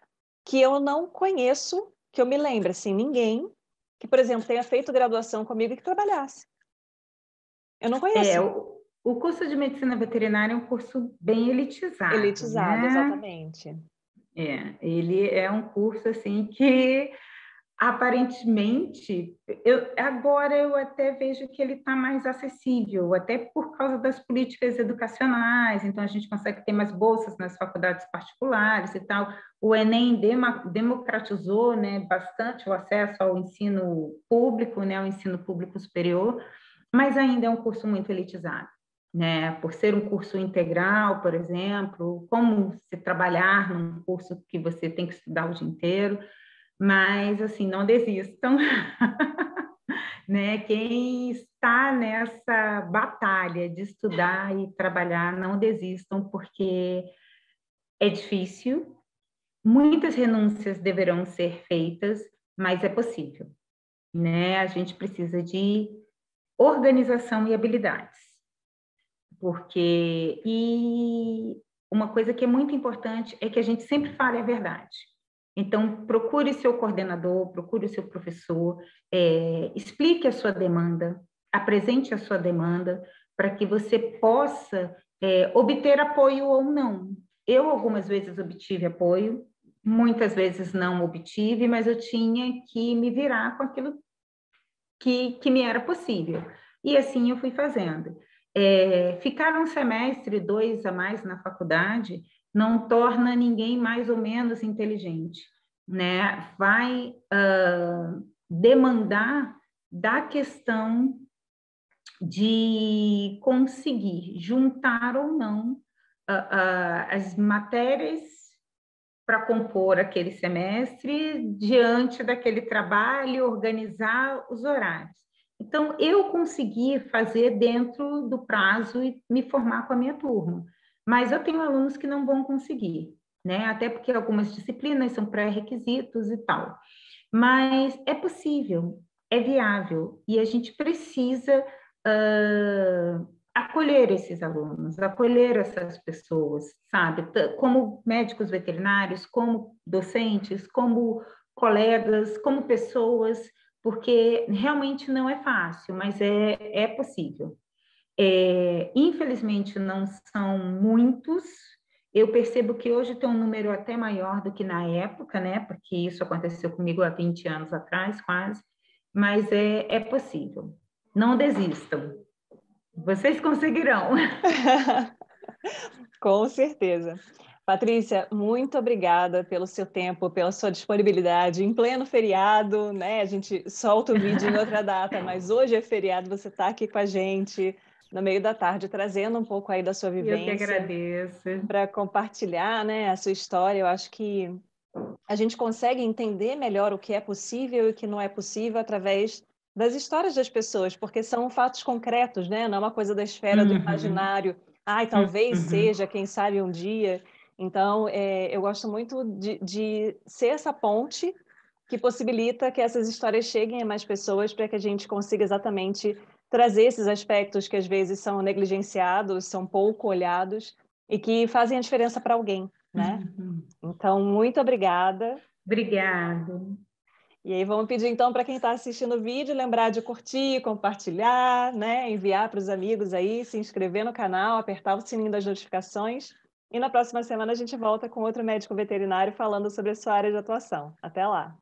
que eu não conheço, que eu me lembre, assim, ninguém que, por exemplo, tenha feito graduação comigo e que trabalhasse. Eu não É, conheço. o curso de medicina veterinária é um curso bem elitizado, Elitizado, né? exatamente. É, ele é um curso assim que aparentemente, agora eu até vejo que ele está mais acessível, até por causa das políticas educacionais, então a gente consegue ter mais bolsas nas faculdades particulares e tal. O Enem democratizou, né, bastante o acesso ao ensino público, né, ao ensino público superior, mas ainda é um curso muito elitizado. Né, por ser um curso integral, por exemplo, como se trabalhar num curso que você tem que estudar o dia inteiro, mas, assim, não desistam, né? Quem está nessa batalha de estudar e trabalhar, não desistam, porque é difícil, muitas renúncias deverão ser feitas, mas é possível, né? A gente precisa de organização e habilidades, porque... E uma coisa que é muito importante é que a gente sempre fale a verdade. Então, procure seu coordenador, procure o seu professor, explique a sua demanda, apresente a sua demanda, para que você possa obter apoio ou não. Eu, algumas vezes, obtive apoio, muitas vezes não obtive, mas eu tinha que me virar com aquilo que me era possível. E assim eu fui fazendo. Ficar um semestre, dois a mais na faculdade não torna ninguém mais ou menos inteligente, né? Vai demandar da questão de conseguir juntar ou não as matérias para compor aquele semestre diante daquele trabalho, organizar os horários. Então, eu consegui fazer dentro do prazo e me formar com a minha turma, mas eu tenho alunos que não vão conseguir, né? Até porque algumas disciplinas são pré-requisitos e tal. Mas é possível, é viável, e a gente precisa acolher esses alunos, acolher essas pessoas, sabe? Como médicos veterinários, como docentes, como colegas, como pessoas, porque realmente não é fácil, mas é possível. Infelizmente, não são muitos. Eu percebo que hoje tem um número até maior do que na época, né? Porque isso aconteceu comigo há 20 anos atrás, quase. Mas é possível. Não desistam. Vocês conseguirão. Com certeza. Patrícia, muito obrigada pelo seu tempo, pela sua disponibilidade. Em pleno feriado, né? A gente solta o vídeo em outra data, mas hoje é feriado, você está aqui com a gente no meio da tarde, trazendo um pouco aí da sua Eu que vivência agradeço. para compartilhar, né, a sua história. Eu acho que a gente consegue entender melhor o que é possível e o que não é possível através das histórias das pessoas, porque são fatos concretos, né? Não é uma coisa da esfera do Uhum, imaginário. Ai, talvez uhum. seja, quem sabe um dia. Então, eu gosto muito de ser essa ponte que possibilita que essas histórias cheguem a mais pessoas para que a gente consiga exatamente trazer esses aspectos que às vezes são negligenciados, são pouco olhados e que fazem a diferença para alguém, né? Uhum. Então, muito obrigada. Obrigada. E aí, vamos pedir então para quem está assistindo o vídeo lembrar de curtir, compartilhar, né? Enviar para os amigos aí, se inscrever no canal, apertar o sininho das notificações. E na próxima semana a gente volta com outro médico veterinário falando sobre a sua área de atuação. Até lá!